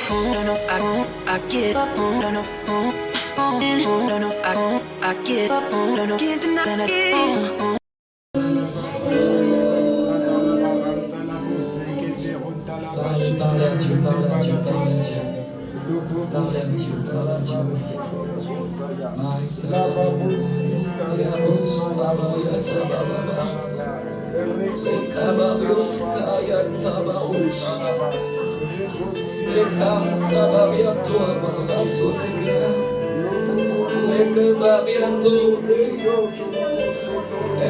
I get up, no, no, no, no, I get up, no, no, can't deny it. Parlez à Dieu, parlez à Dieu, parlez à Dieu. Parlez à Dieu, parlez à Dieu.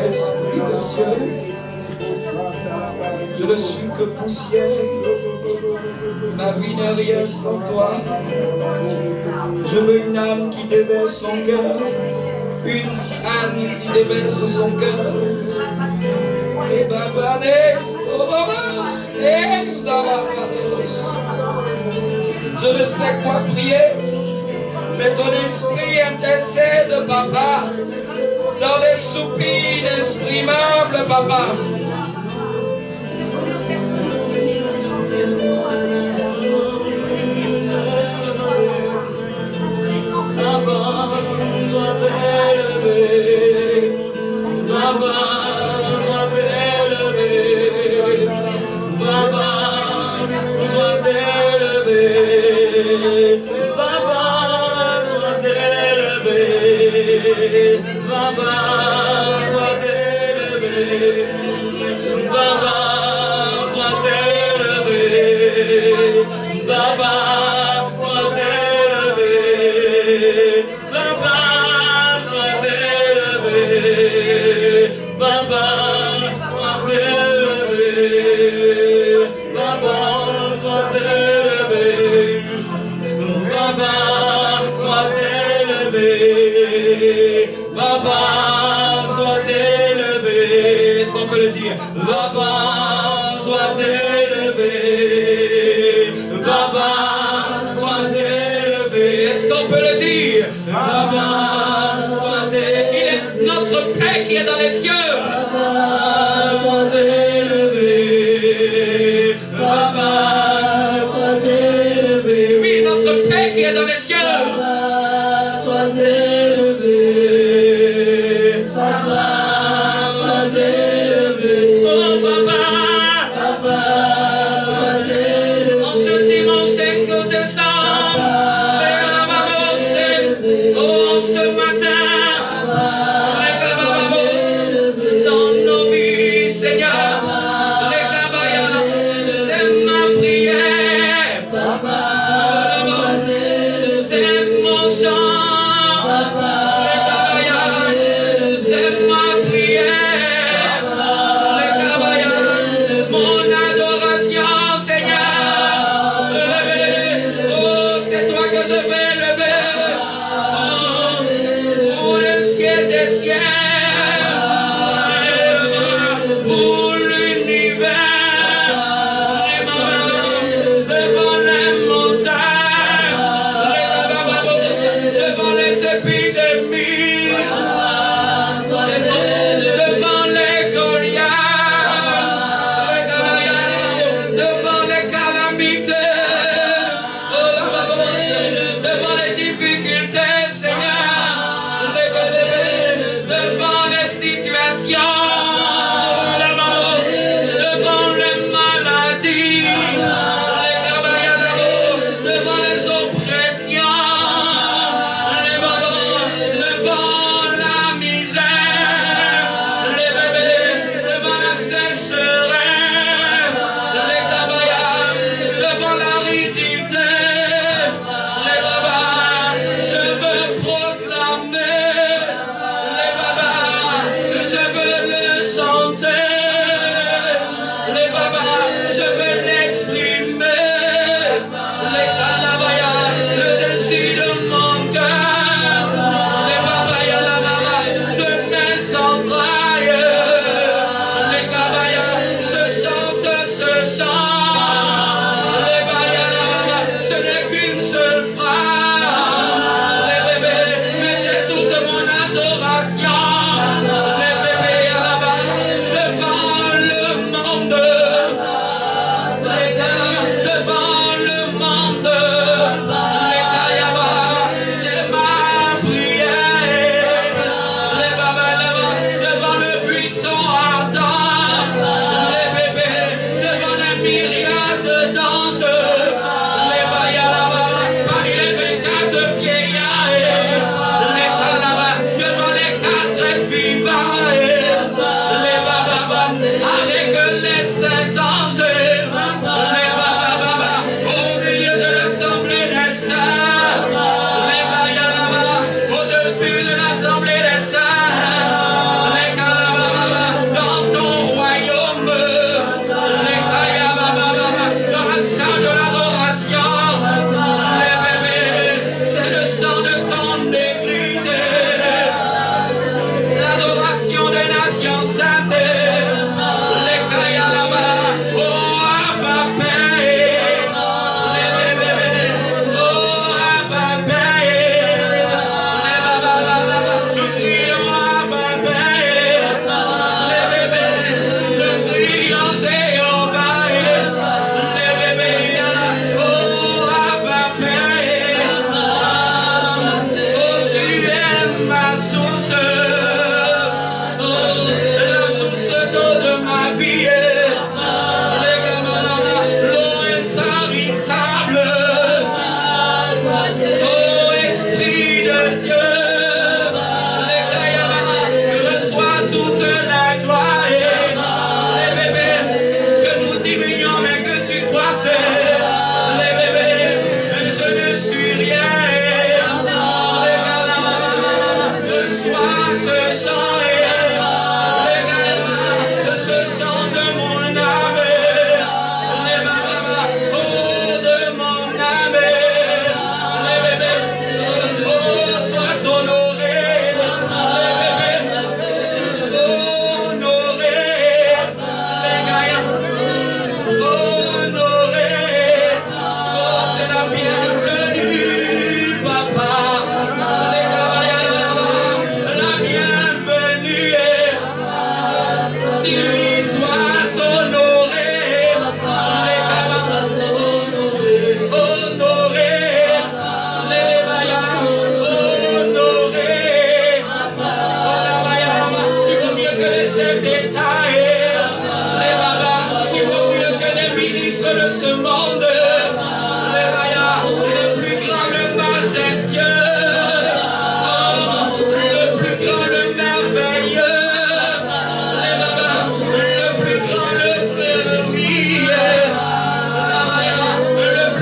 Esprit de Dieu, je ne suis que poussière, ma vie n'est rien sans toi. Je veux une âme qui déverse son cœur, une âme qui déverse son cœur. Je ne sais quoi prier, mais ton esprit intercède, papa, dans les soupirs inexprimables, papa. Baba, sois élevé, Baba.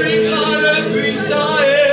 plus grand, le puissant est.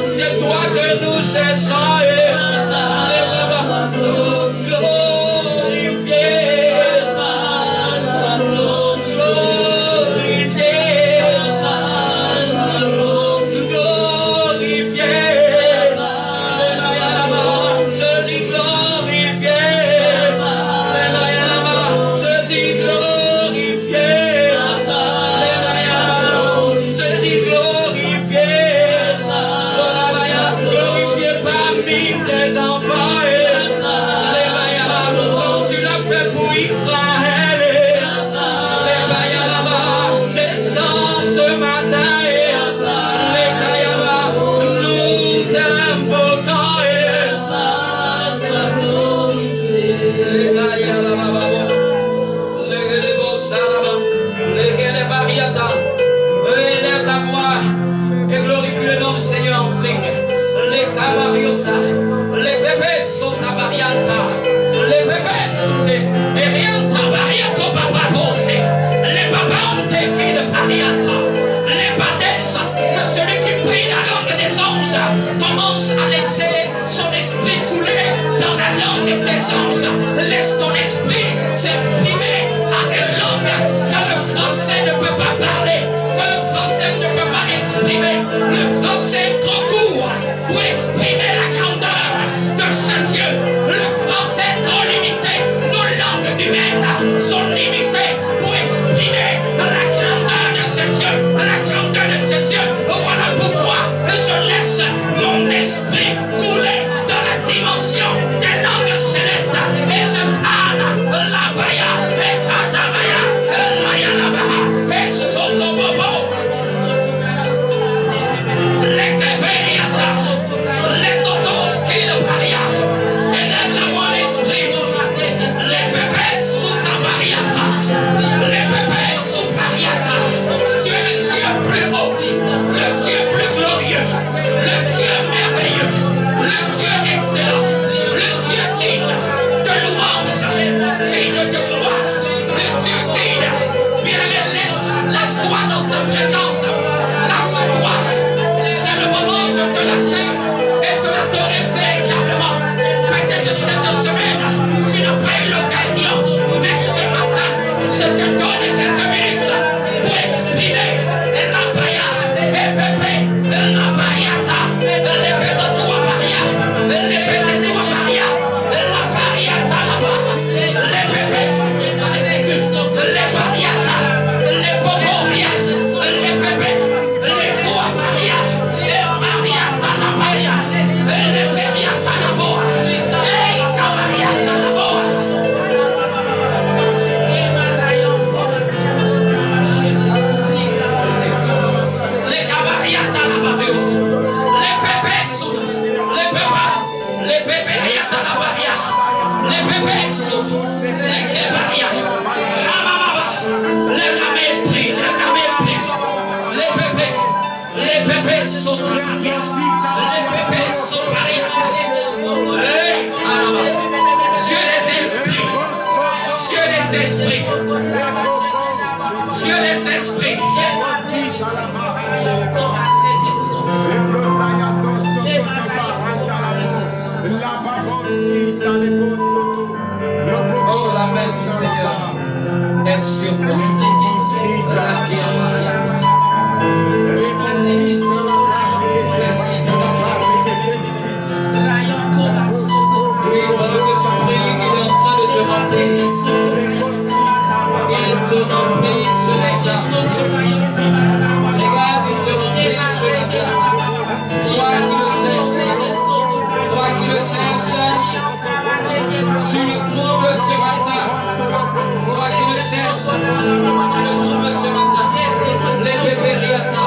C'est toi que nous cherchons. Élève la voix et glorifie le nom du Seigneur en signe. Les cabariota, les bébés sont à Mariata, les bébés sont et rien tabariato papa posé, les papas ont écrit de Mariata, les baptêmes, que celui qui prie la langue des anges commence à laisser son esprit couler dans la langue des anges. Laisse ton esprit s'exprimer à une langue que le français ne peut pas parler, que le français ne peut pas exprimer. Le français est trop court pour exprimer la grandeur de ce Dieu. Le français est trop limité. Nos langues humaines sont limitées pour exprimer la grandeur de ce Dieu. La grandeur de ce Dieu. Voilà pourquoi je laisse mon esprit couler dans la dimension des langues célestes et je parle la baya, et katabaya, la yalabaha, et sotobobo. Les keberiata, les totos qui le paria, et lève-le-moi l'esprit, les bébés sous ta mariata, les bébés sous pariata. Tu es le Dieu plus haut, le Dieu plus glorieux, le Dieu merveilleux, le Dieu excellent, le Dieu digne de louange, digne de gloire, le Dieu digne. Bien-aimé, lâche-toi dans sa présence, lâche-toi. C'est le moment de te lâcher et de l'adorer véritablement. Peut-être cette semaine, tu n'as pas eu l'occasion, mais ce matin, je te donne quelques minutes pour exprimer la baya, et bébé, la bayata, les bébés de toi, Maria, les bébés de toi, Maria, la bariata là-bas, les bébés, les bariata, les boboria, les bébés, les toi, Maria, les mariata la Maria, les beriata la boa, les cabariata la boa. Les cabariata la barrios, les bébés sous, les bébés riata la barria, les bébés sous, les kebaria, ramamaba, les mépris, les bébés sous ta barria, les bébés sous barriata, les caramba, Dieu des esprits. des esprits. Dieu des esprits. Oh, la main du Seigneur est sur moi. Merci de ta grâce. Oui, pendant que tu pries, il est en train de te remplir. Il te remplit ce matin. Regarde, il te remplit ce matin. Toi qui le cherches, toi qui le cherches, tu le trouves ce matin. Toi qui le cherches, tu le trouves ce matin. Les bébés riata.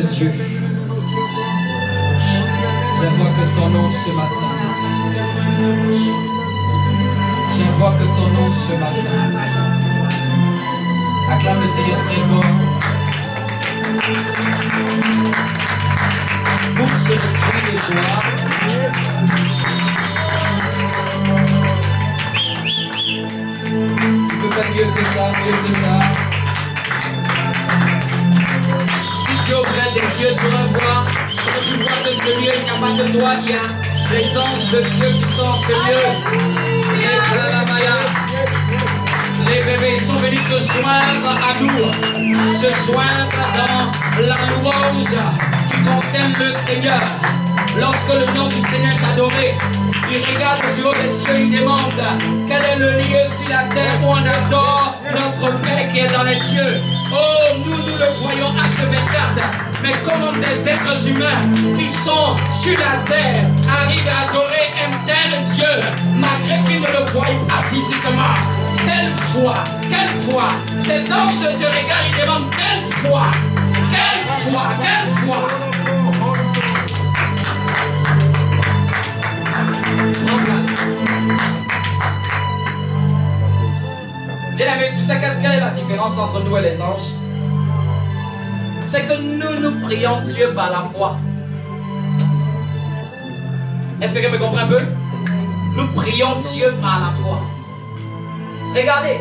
Dieu, j'invoque ton nom ce matin. J'invoque ton nom ce matin. Acclame le Seigneur très fort. Pousse le cri de joie. Tu peux faire mieux que ça, mieux que ça. Si tu ouvrais tes yeux, tu vas voir, tu peux voir que ce lieu, il n'y a pas que toi, il y a les anges de Dieu qui sont en ce lieu. Les bébés sont venus se joindre à nous, se joindre dans la louange qui concerne le Seigneur. Lorsque le nom du Seigneur est adoré, il regarde du haut des cieux, il demande quel est le lieu sur la terre où on adore notre Père qui est dans les cieux. Oh, nous le voyons H24, mais comment des êtres humains qui sont sur la terre arrivent à adorer un tel Dieu, malgré qu'ils ne le voient pas physiquement. Quelle foi, ces anges te regardent, ils demandent quelle foi. Prends place. Bien aimé, tu sais quelle est la différence entre nous et les anges? C'est que nous prions Dieu par la foi. Est-ce que quelqu'un me comprend un peu? Nous prions Dieu par la foi. Regardez,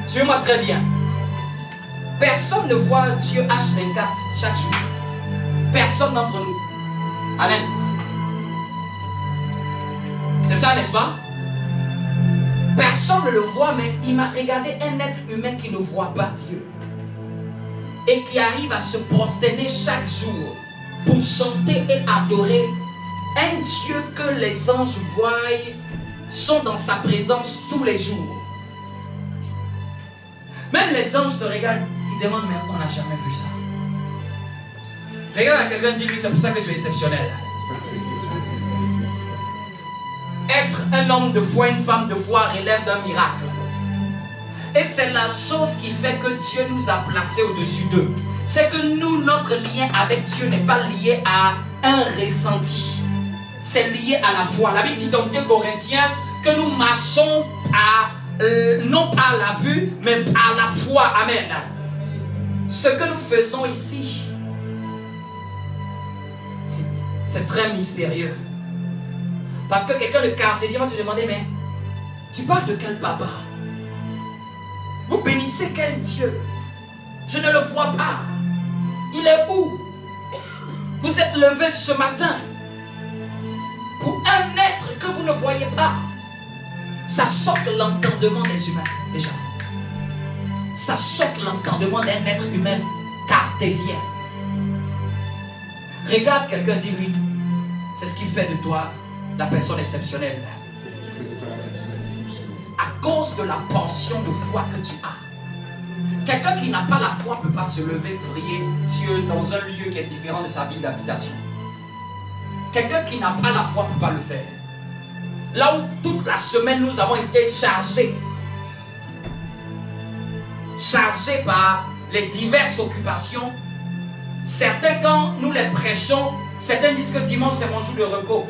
suivez-moi très bien. Personne ne voit Dieu H24 chaque jour. Personne d'entre nous. Amen. C'est ça, n'est-ce pas? Personne ne le voit, mais il m'a regardé un être humain qui ne voit pas Dieu. Et qui arrive à se prosterner chaque jour pour chanter et adorer un Dieu que les anges voient, sont dans sa présence tous les jours. Même les anges te regardent, ils demandent, mais on n'a jamais vu ça. Regarde à quelqu'un, dis-lui, c'est pour ça que tu es exceptionnel. Être un homme de foi, une femme de foi relève d'un miracle. Et c'est la chose qui fait que Dieu nous a placés au-dessus d'eux. C'est que nous, notre lien avec Dieu n'est pas lié à un ressenti. C'est lié à la foi. La Bible dit dans 2 Corinthiens que nous marchons non par la vue, mais par la foi. Amen. Ce que nous faisons ici, c'est très mystérieux. Parce que quelqu'un de cartésien va te demander, mais tu parles de quel papa? Vous bénissez quel Dieu? Je ne le vois pas. Il est où? Vous êtes levé ce matin pour un être que vous ne voyez pas. Ça choque l'entendement des humains, déjà. Ça choque l'entendement d'un être humain cartésien. Regarde quelqu'un, dis-lui, c'est ce qui fait de toi la personne exceptionnelle. À cause de la pension de foi que tu as. Quelqu'un qui n'a pas la foi ne peut pas se lever, prier Dieu dans un lieu qui est différent de sa ville d'habitation. Quelqu'un qui n'a pas la foi ne peut pas le faire. Là où toute la semaine nous avons été chargés par les diverses occupations, certains quand nous les prêchons, certains disent que dimanche c'est mon jour de repos.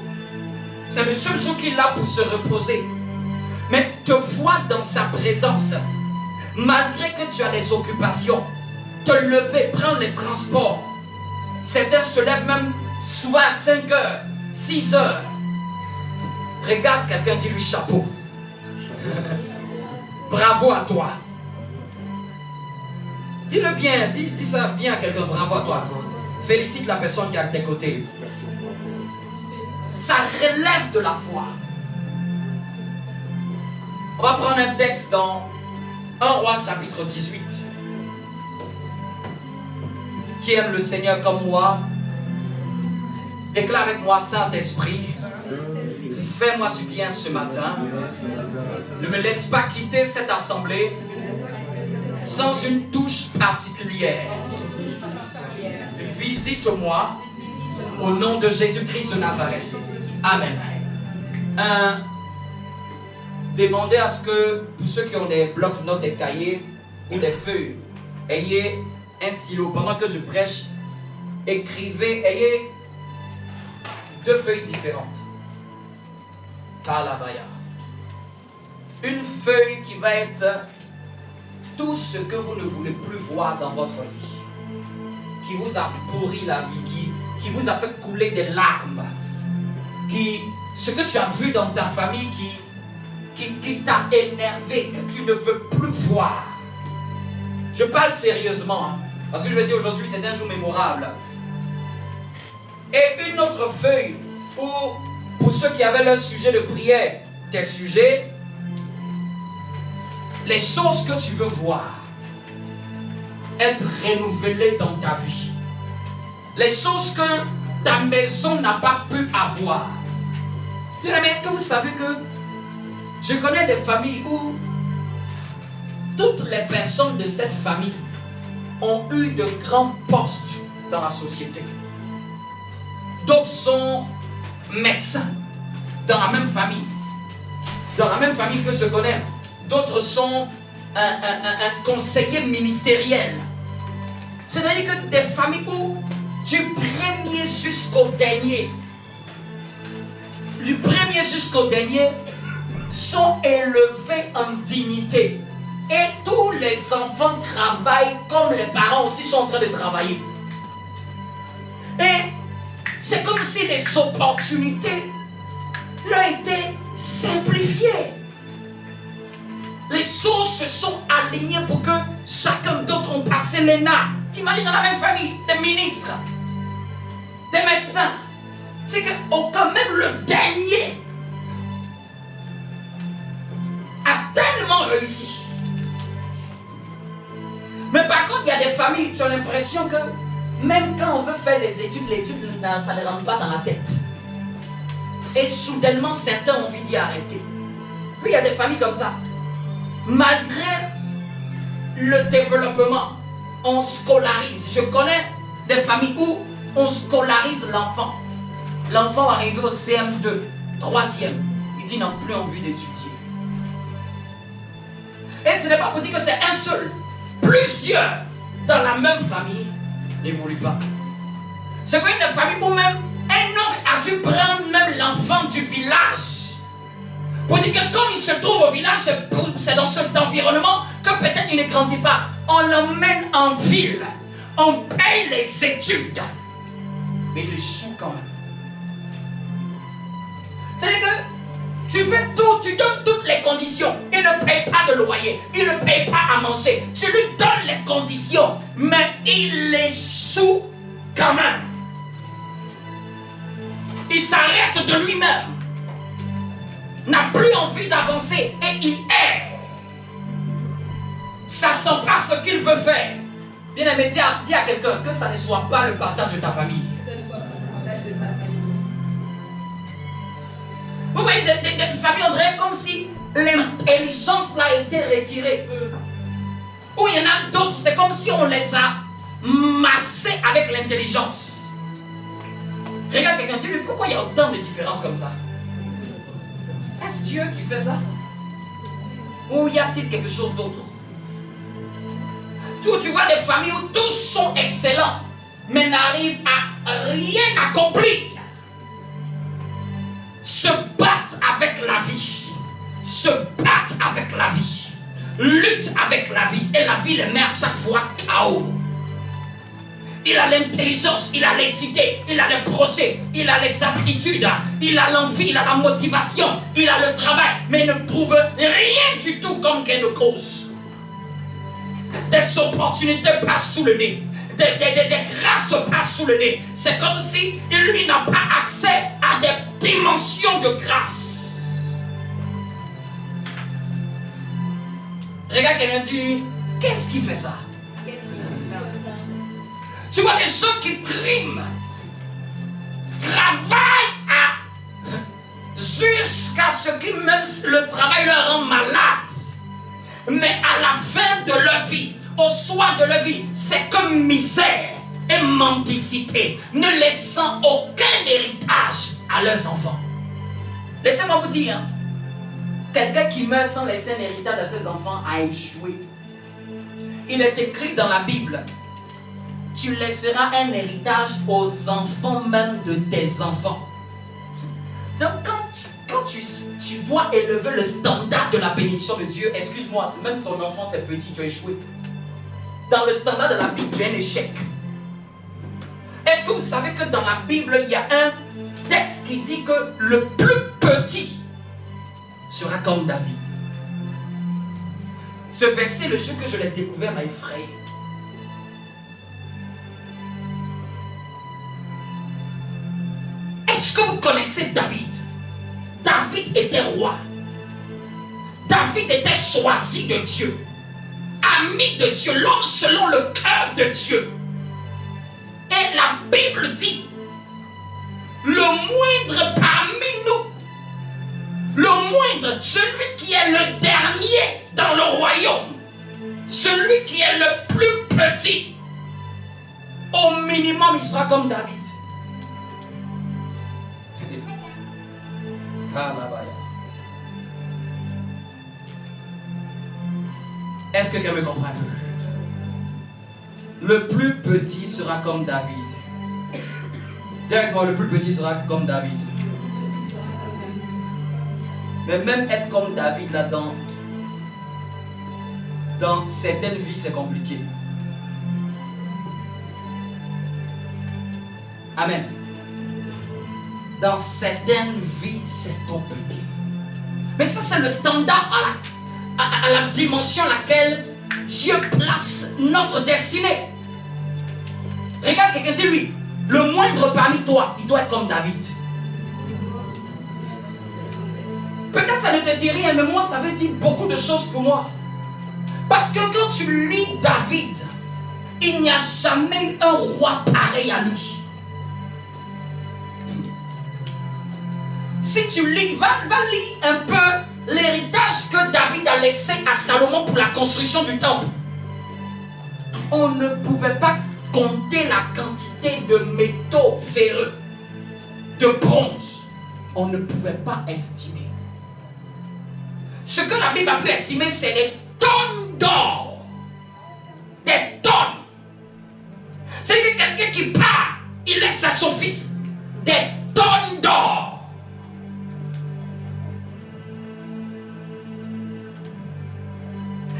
C'est le seul jour qu'il a pour se reposer. Mais te voir dans sa présence, malgré que tu as des occupations, te lever, prendre les transports. Certains se lèvent même souvent à 5 heures, 6 heures. Regarde quelqu'un, dis-lui chapeau. Bravo à toi. Dis-le bien, dis ça bien à quelqu'un, bravo à toi. Félicite la personne qui est à tes côtés. Ça relève de la foi. On va prendre un texte dans 1 Roi chapitre 18. Qui aime le Seigneur comme moi, déclare avec moi, Saint-Esprit, fais-moi du bien ce matin. Ne me laisse pas quitter cette assemblée sans une touche particulière. Visite-moi au nom de Jésus-Christ de Nazareth. Amen. Demandez à ce que, pour ceux qui ont des blocs-notes, des cahiers ou des feuilles, ayez un stylo. Pendant que je prêche, écrivez, ayez 2 feuilles différentes. Kalabaya. Une feuille qui va être tout ce que vous ne voulez plus voir dans votre vie, qui vous a pourri la vie, qui vous a fait couler des larmes, ce que tu as vu dans ta famille qui t'a énervé, que tu ne veux plus voir. Je parle sérieusement, hein, parce que je vais dire aujourd'hui, c'est un jour mémorable. Et une autre feuille où, pour ceux qui avaient leur sujet de prière, tes sujets, les choses que tu veux voir, être renouvelées dans ta vie, les choses que ta maison n'a pas pu avoir. Mais est-ce que vous savez que je connais des familles où toutes les personnes de cette famille ont eu de grands postes dans la société. D'autres sont médecins dans la même famille. Dans la même famille que je connais. D'autres sont un conseiller ministériel. C'est-à-dire que des familles où du premier jusqu'au dernier, sont élevés en dignité. Et tous les enfants travaillent comme les parents aussi sont en train de travailler. Et c'est comme si les opportunités leur étaient simplifiées. Les choses se sont alignées pour que chacun d'autre ait passé l'ENA. T'imagines dans la même famille, des ministres, des médecins. C'est que quand même le dernier a tellement réussi. Mais par contre, il y a des familles qui ont l'impression que même quand on veut faire les études, ça ne rentre pas dans la tête. Et soudainement, certains ont envie d'y arrêter. Puis il y a des familles comme ça. Malgré le développement, on scolarise. Je connais des familles où on scolarise l'enfant. L'enfant arrivé au CM2, 3e, il dit n'a plus envie d'étudier. Et ce n'est pas pour dire que c'est un seul. Plusieurs dans la même famille n'évoluent pas. C'est comme une famille où même un oncle a dû prendre même l'enfant du village. Pour dire que comme il se trouve au village, c'est dans cet environnement que peut-être il ne grandit pas. On l'emmène en ville. On paye les études. Mais il échoue quand même. C'est-à-dire que tu fais tout, tu donnes toutes les conditions. Il ne paye pas de loyer. Il ne paye pas à manger. Tu lui donnes les conditions. Mais il échoue quand même. Il s'arrête de lui-même. N'a plus envie d'avancer et il erre. Ça ne sent pas ce qu'il veut faire. Bien aimé, dis à quelqu'un que ça ne soit pas le partage de ta famille. Vous voyez, des familles, on dirait comme si l'intelligence l'a été retirée. Ou il y en a d'autres, c'est comme si on les a massés avec l'intelligence. Regarde quelqu'un, tu lui dis pourquoi il y a autant de différences comme ça? Est-ce Dieu qui fait ça? Ou y a-t-il quelque chose d'autre? Tu vois des familles où tous sont excellents, mais n'arrivent à rien accomplir. Se battent avec la vie. Se battent avec la vie. Luttent avec la vie. Et la vie les met à chaque fois KO. Il a l'intelligence, il a les idées, il a les projets, il a les aptitudes, il a l'envie, il a la motivation, il a le travail, mais il ne trouve rien du tout comme gain de cause. Des opportunités passent sous le nez, des grâces passent sous le nez. C'est comme si lui n'a pas accès à des dimensions de grâce. Regarde quelqu'un dit, qu'est-ce qui fait ça? Tu vois des gens qui triment, travaillent jusqu'à ce que même le travail leur rend malade. Mais à la fin de leur vie, au soir de leur vie, c'est comme misère et mendicité, ne laissant aucun héritage à leurs enfants. Laissez-moi vous dire, quelqu'un qui meurt sans laisser un héritage à ses enfants a échoué. Il est écrit dans la Bible, tu laisseras un héritage aux enfants même de tes enfants. Donc quand tu dois élever le standard de la bénédiction de Dieu, excuse-moi, même ton enfant c'est petit, tu as échoué. Dans le standard de la Bible, tu as un échec. Est-ce que vous savez que dans la Bible, il y a un texte qui dit que le plus petit sera comme David? Ce verset, le jour que je l'ai découvert, m'a effrayé. Est-ce que vous connaissez David? David était roi. David était choisi de Dieu. Ami de Dieu, l'homme selon le cœur de Dieu. Et la Bible dit, le moindre parmi nous, le moindre, celui qui est le dernier dans le royaume, celui qui est le plus petit, au minimum il sera comme David. Est-ce que quelqu'un me comprend? Le plus petit sera comme David. Dis avec moi, le plus petit sera comme David. Mais même être comme David là-dedans, dans certaines vies, c'est compliqué. Amen. Dans certaines vies, c'est compliqué. Mais ça, c'est le standard à la dimension à laquelle Dieu place notre destinée. Regarde quelqu'un, dis-lui, le moindre parmi toi, il doit être comme David. Peut-être ça ne te dit rien, mais moi, ça veut dire beaucoup de choses pour moi. Parce que quand tu lis David, il n'y a jamais eu un roi pareil à lui. Si tu lis, va lire un peu l'héritage que David a laissé à Salomon pour la construction du temple. On ne pouvait pas compter la quantité de métaux ferreux, de bronze. On ne pouvait pas estimer. Ce que la Bible a pu estimer, c'est des tonnes d'or. Des tonnes. C'est que quelqu'un qui part, il laisse à son fils des tonnes d'or.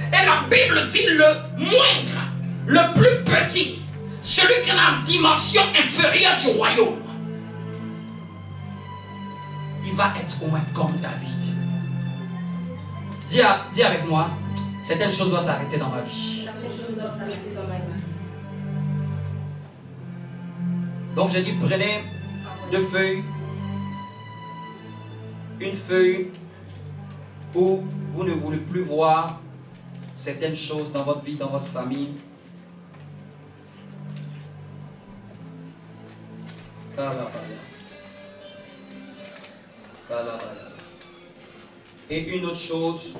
Et la Bible dit le moindre, le plus petit, celui qui a la dimension inférieure du royaume, il va être au moins comme David. Dis avec moi, certaines choses doivent s'arrêter dans ma vie. Donc j'ai dit, prenez 2 feuilles, une feuille où vous ne voulez plus voir certaines choses dans votre vie, dans votre famille. Et une autre chose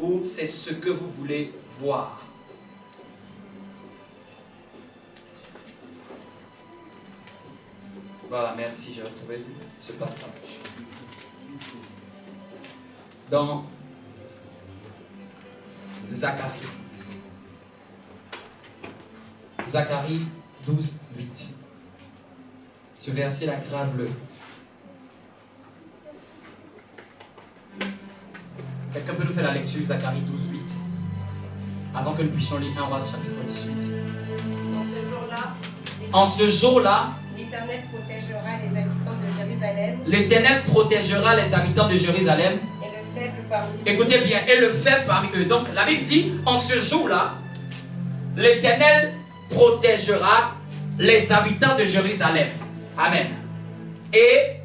ou c'est ce que vous voulez voir? Voilà, merci, j'ai retrouvé ce passage. Dans Zacharie 12, 8. Ce verset-là, grave-le. Quelqu'un peut nous faire la lecture, Zacharie 12, 8, avant que nous puissions lire 1 Roi chapitre 18. En ce jour-là, l'Éternel protégera les habitants de Jérusalem. L'Éternel protégera les habitants de Jérusalem. Et le faible parmi eux. Écoutez bien, et le faible parmi eux. Donc la Bible dit, en ce jour-là, l'Éternel protégera les habitants de Jérusalem. Amen. Et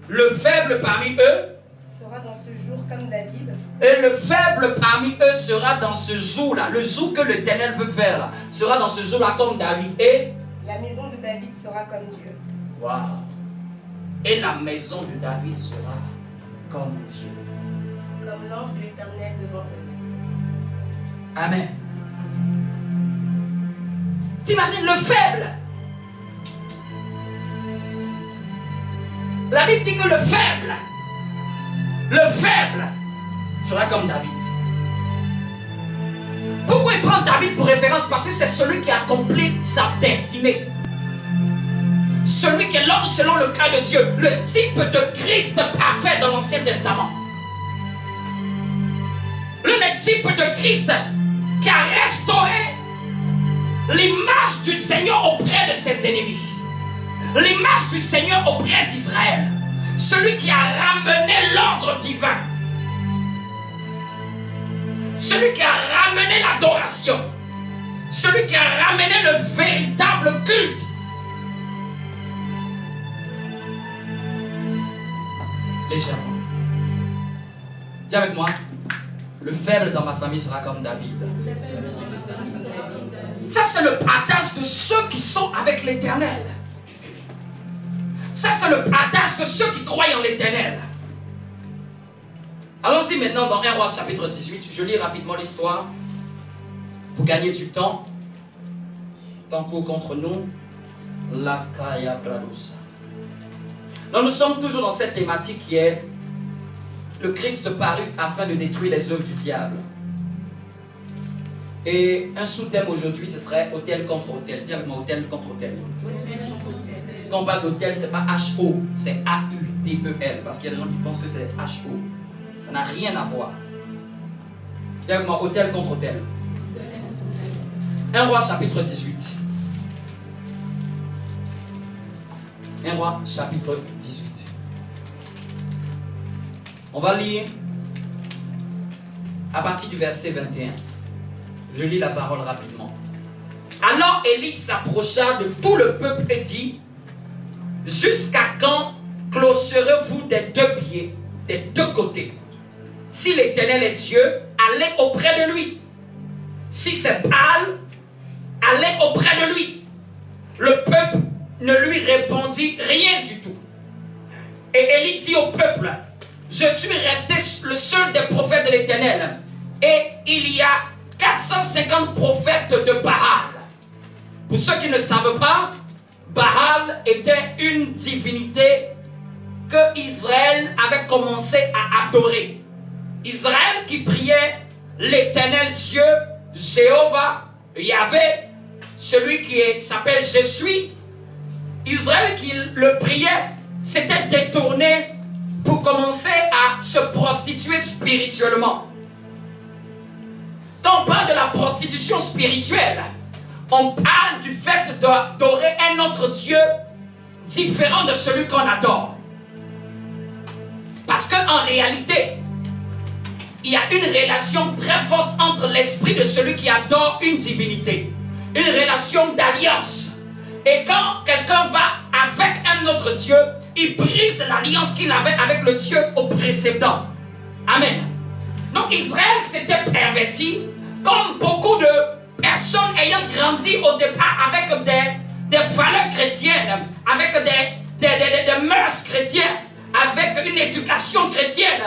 le faible parmi eux sera dans ce jour comme David. Et le faible parmi eux sera dans ce jour-là. Le jour que l'Éternel veut faire là, sera dans ce jour-là comme David. Et la maison de David sera comme Dieu. Wow. Et la maison de David sera comme Dieu. Comme l'ange de l'Éternel devant eux. Amen. T'imagines le faible. La Bible dit que le faible sera comme David. Pourquoi il prend David pour référence? Parce que c'est celui qui accomplit sa destinée. Celui qui est l'homme selon le cas de Dieu. Le type de Christ parfait dans l'Ancien Testament. Le type de Christ qui a restauré l'image du Seigneur auprès de ses ennemis. L'image du Seigneur auprès d'Israël. Celui qui a ramené l'ordre divin. Celui qui a ramené l'adoration. Celui qui a ramené le véritable culte. Légèrement. Dis avec moi, le faible dans ma famille sera comme David. Ça, c'est le partage de ceux qui sont avec l'Éternel. Ça, c'est le partage de ceux qui croient en l'Éternel. Allons-y maintenant dans 1 Roi chapitre 18. Je lis rapidement l'histoire pour gagner du temps. Tant court contre nous. La Kaya Bradosa. Donc nous sommes toujours dans cette thématique qui est le Christ parut afin de détruire les œuvres du diable. Et un sous-thème aujourd'hui, ce serait autel contre autel. Dis avec moi, autel contre autel. Quand on parle d'autel, ce n'est pas H-O, c'est A-U-T-E-L. Parce qu'il y a des gens qui pensent que c'est H-O. Ça n'a rien à voir. Dis avec moi, autel contre autel. 1 Roi chapitre 18. 1 Roi chapitre 18. On va lire à partir du verset 21. Je lis la parole rapidement. Alors Élie s'approcha de tout le peuple et dit: jusqu'à quand clocherez-vous des deux pieds, des deux côtés? Si l'Éternel est Dieu, allez auprès de lui. Si c'est Baal, allez auprès de lui. Le peuple ne lui répondit rien du tout. Et Élie dit au peuple: je suis resté le seul des prophètes de l'Éternel. Et il y a 450 prophètes de Baal. Pour ceux qui ne savent pas, Baal était une divinité que Israël avait commencé à adorer. Israël qui priait l'Éternel Dieu, Jéhovah, Yahvé, celui qui s'appelle Je suis. Israël qui le priait s'était détourné pour commencer à se prostituer spirituellement. Quand on parle de la prostitution spirituelle, on parle du fait d'adorer un autre Dieu différent de celui qu'on adore. Parce qu'en réalité, il y a une relation très forte entre l'esprit de celui qui adore une divinité. Une relation d'alliance. Et quand quelqu'un va avec un autre Dieu, il brise l'alliance qu'il avait avec le Dieu au précédent. Amen. Donc Israël s'était perverti comme beaucoup de personnes ayant grandi au départ avec des valeurs chrétiennes, avec des mœurs chrétiennes, avec une éducation chrétienne,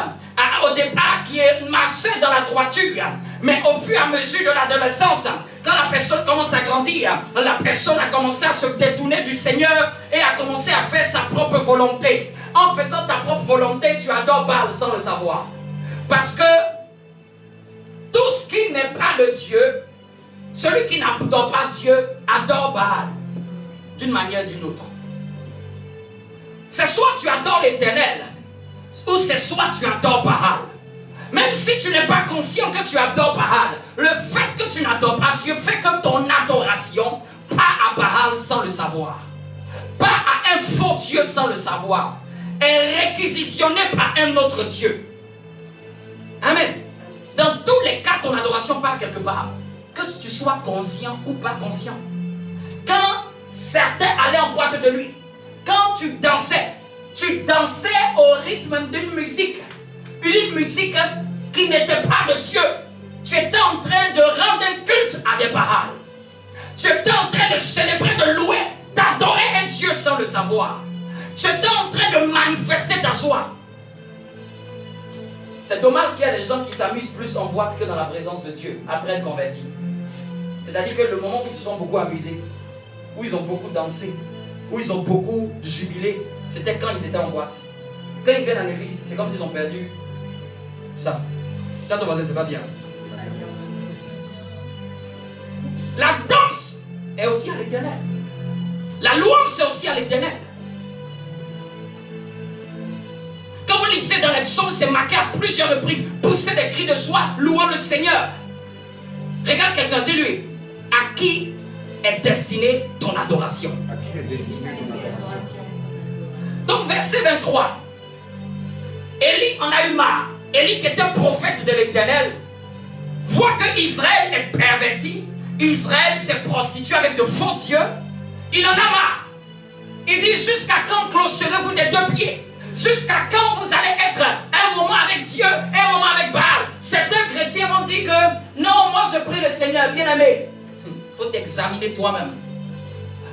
au départ qui marchait dans la droiture. Mais au fur et à mesure de l'adolescence, quand la personne commence à grandir, la personne a commencé à se détourner du Seigneur et a commencé à faire sa propre volonté. En faisant ta propre volonté, tu adores Baal sans le savoir. Parce que tout ce qui n'est pas de Dieu, celui qui n'adore pas Dieu, adore Baal d'une manière ou d'une autre. C'est soit tu adores l'Éternel, ou c'est soit tu adores Baal. Même si tu n'es pas conscient que tu adores Baal, le fait que tu n'adores pas Dieu fait que ton adoration part à Baal sans le savoir, part à un faux Dieu sans le savoir, est réquisitionnée par un autre Dieu. Amen. Dans tous les cas, ton adoration part quelque part, que tu sois conscient ou pas conscient. Quand certains allaient en boîte de nuit, quand tu dansais au rythme d'une musique qui n'était pas de Dieu. Tu étais en train de rendre un culte à des Baals. Tu étais en train de célébrer, de louer, d'adorer un Dieu sans le savoir. Tu étais en train de manifester ta joie. C'est dommage qu'il y a des gens qui s'amusent plus en boîte que dans la présence de Dieu après être convertis. C'est-à-dire que le moment où ils se sont beaucoup amusés, où ils ont beaucoup dansé, où ils ont beaucoup jubilé, c'était quand ils étaient en boîte. Quand ils viennent à l'église, c'est comme s'ils ont perdu ça. Ça, ton voisin, c'est pas bien. La danse est aussi à l'Éternel. La louange, c'est aussi à l'Éternel. Quand vous lisez dans les psaumes, c'est marqué à plusieurs reprises, poussez des cris de joie, louant le Seigneur. Regarde quelqu'un, dis-lui, à qui est destinée ton adoration? À qui est destinée ton adoration? Donc, verset 23. Élie en a eu marre. Élie, qui était prophète de l'Éternel, voit que Israël est perverti. Israël s'est prostitué avec de faux dieux. Il en a marre. Il dit, jusqu'à quand clocherez-vous des deux pieds? Jusqu'à quand vous allez être un moment avec Dieu et un moment avec Baal? Certains chrétiens vont dire que non, moi je prie le Seigneur, bien-aimé. Il faut t'examiner toi-même.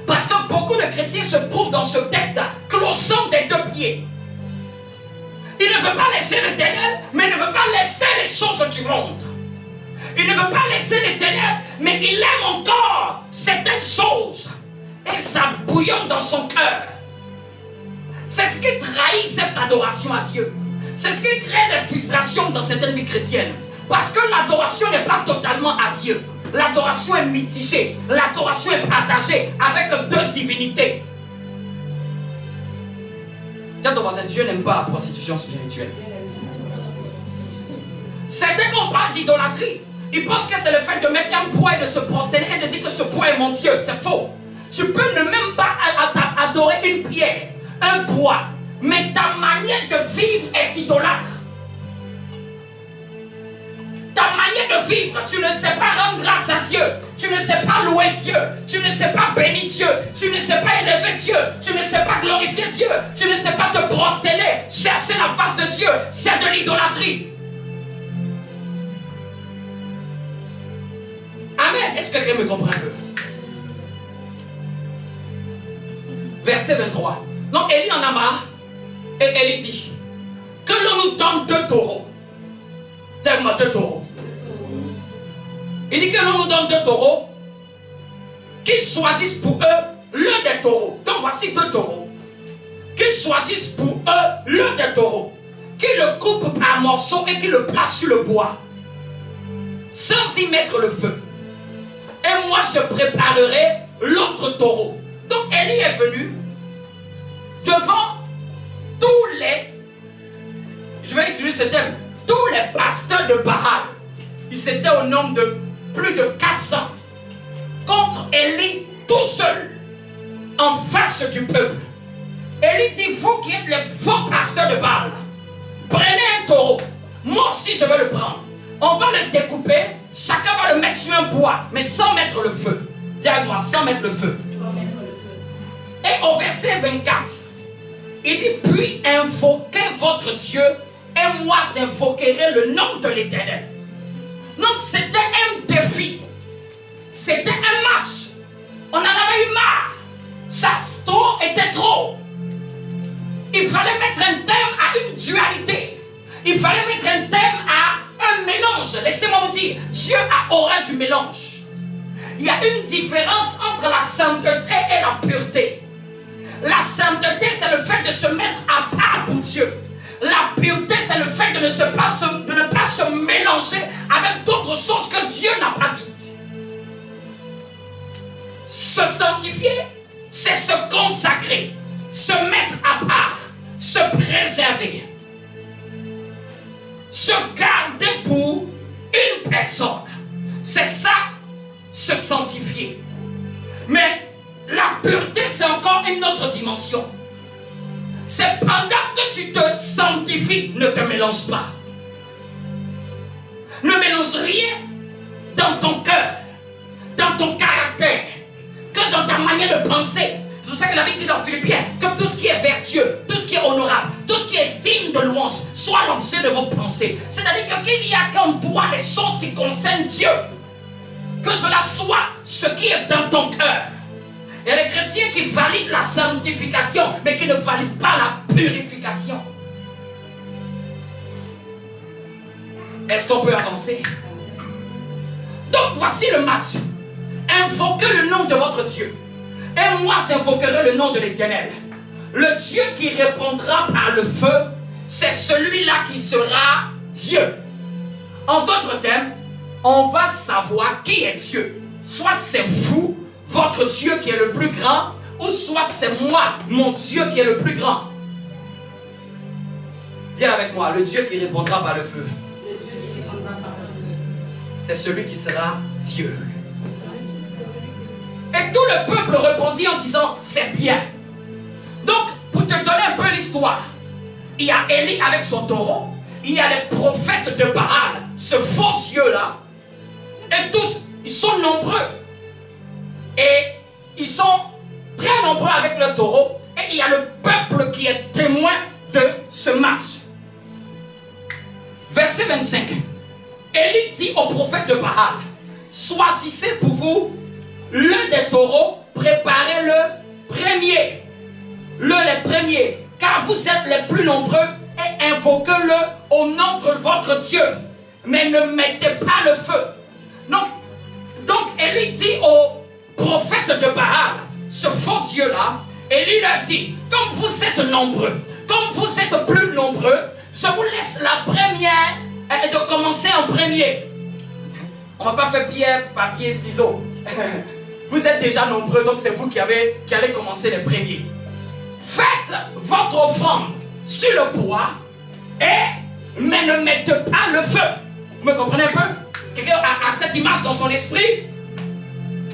Parce que beaucoup de chrétiens se trouvent dans ce texte, clochant des deux pieds. Il ne veut pas laisser l'Éternel, mais il ne veut pas laisser les choses du monde. Il ne veut pas laisser l'Éternel, mais il aime encore certaines choses. Et ça bouillonne dans son cœur. C'est ce qui trahit cette adoration à Dieu. C'est ce qui crée des frustrations dans certaines vies chrétiennes. Parce que l'adoration n'est pas totalement à Dieu. L'adoration est mitigée. L'adoration est partagée avec deux divinités. Tiens ton voisin, Dieu n'aime pas la prostitution spirituelle. Certains qu'on parle d'idolâtrie, ils pensent que c'est le fait de mettre un poids et de se prosterner et de dire que ce poids est mon Dieu. C'est faux. Tu peux ne même pas adorer une pierre, un bois, mais ta manière de vivre est idolâtre. Ta manière de vivre, tu ne sais pas rendre grâce à Dieu, tu ne sais pas louer Dieu, tu ne sais pas bénir Dieu, tu ne sais pas élever Dieu, tu ne sais pas glorifier Dieu, tu ne sais pas te prosterner, chercher la face de Dieu, c'est de l'idolâtrie. Amen. Est-ce que quelqu'un me comprend un peu? Verset 23. Donc Élie en a marre et Élie dit que l'on nous donne 2 taureaux. Tellement 2 taureaux. Il dit que l'on nous donne 2 taureaux, qu'ils choisissent pour eux l'un des taureaux. Donc voici 2 taureaux. Qu'ils choisissent pour eux l'un des taureaux, qu'ils le coupent par morceaux et qu'ils le placent sur le bois, sans y mettre le feu. Et moi je préparerai l'autre taureau. Donc Élie est venu devant tous les, je vais utiliser ce terme, tous les pasteurs de Baal. Ils étaient au nombre de plus de 400 contre Élie tout seul en face du peuple. Élie dit, vous qui êtes les faux pasteurs de Baal, prenez un taureau, moi aussi je vais le prendre. On va le découper, chacun va le mettre sur un bois, mais sans mettre le feu. Dis avec moi, sans mettre le feu. Et au verset 24, il dit, puis invoquez votre Dieu et moi j'invoquerai le nom de l'Éternel. Donc c'était un défi. C'était un match. On en avait eu marre. Ça trop était trop. Il fallait mettre un terme à une dualité. Il fallait mettre un terme à laissez-moi vous dire, Dieu a horreur du mélange. Il y a une différence entre la sainteté et la pureté. La sainteté, c'est le fait de se mettre à part pour Dieu. La pureté, c'est le fait de ne pas se mélanger avec d'autres choses que Dieu n'a pas dites. Se sanctifier, c'est se consacrer, se mettre à part, se préserver, se garder pour une personne. C'est ça, se sanctifier. Mais la pureté, c'est encore une autre dimension. C'est pendant que tu te sanctifies, ne te mélange pas. Ne mélange rien dans ton cœur, dans ton caractère, que dans ta manière de penser. C'est pour ça que la Bible dit dans Philippiens que tout ce qui est vertueux, tout ce qui est honorable, tout ce qui est digne de louange, soit l'objet de vos pensées. C'est-à-dire qu'il n'y a qu'en toi des choses qui concernent Dieu. Que cela soit ce qui est dans ton cœur. Il y a des chrétiens qui valident la sanctification, mais qui ne valident pas la purification. Est-ce qu'on peut avancer? Donc voici le match. Invoquez le nom de votre Dieu. Et moi j'invoquerai le nom de l'Éternel. Le Dieu qui répondra par le feu, c'est celui-là qui sera Dieu. En d'autres termes, on va savoir qui est Dieu. Soit c'est vous, votre Dieu qui est le plus grand, ou soit c'est moi, mon Dieu qui est le plus grand. Dis avec moi, le Dieu qui répondra par le feu, c'est celui qui sera Dieu. Et tout le peuple répondit en disant, c'est bien. Donc, pour te donner un peu l'histoire, il y a Élie avec son taureau, il y a les prophètes de Baal, ce faux Dieu-là, et tous, ils sont nombreux. Et ils sont très nombreux avec le taureau. Et il y a le peuple qui est témoin de ce match. Verset 25. Élie dit au prophète de Baal, choisissez pour vous l'un des taureaux, préparez-le premier. Les premiers, car vous êtes les plus nombreux, et invoquez-le au nom de votre Dieu. Mais ne mettez pas le feu. Donc Élie dit au prophète de Baal, ce faux Dieu-là, Élie leur dit, comme vous êtes nombreux, comme vous êtes plus nombreux, je vous laisse la première de commencer en premier. On ne va pas faire pierre, papier, ciseaux. Vous êtes déjà nombreux, donc c'est vous qui allez commencer les premiers. Faites votre offrande sur le bois, mais ne mettez pas le feu. Vous me comprenez un peu? Quelqu'un a cette image dans son esprit?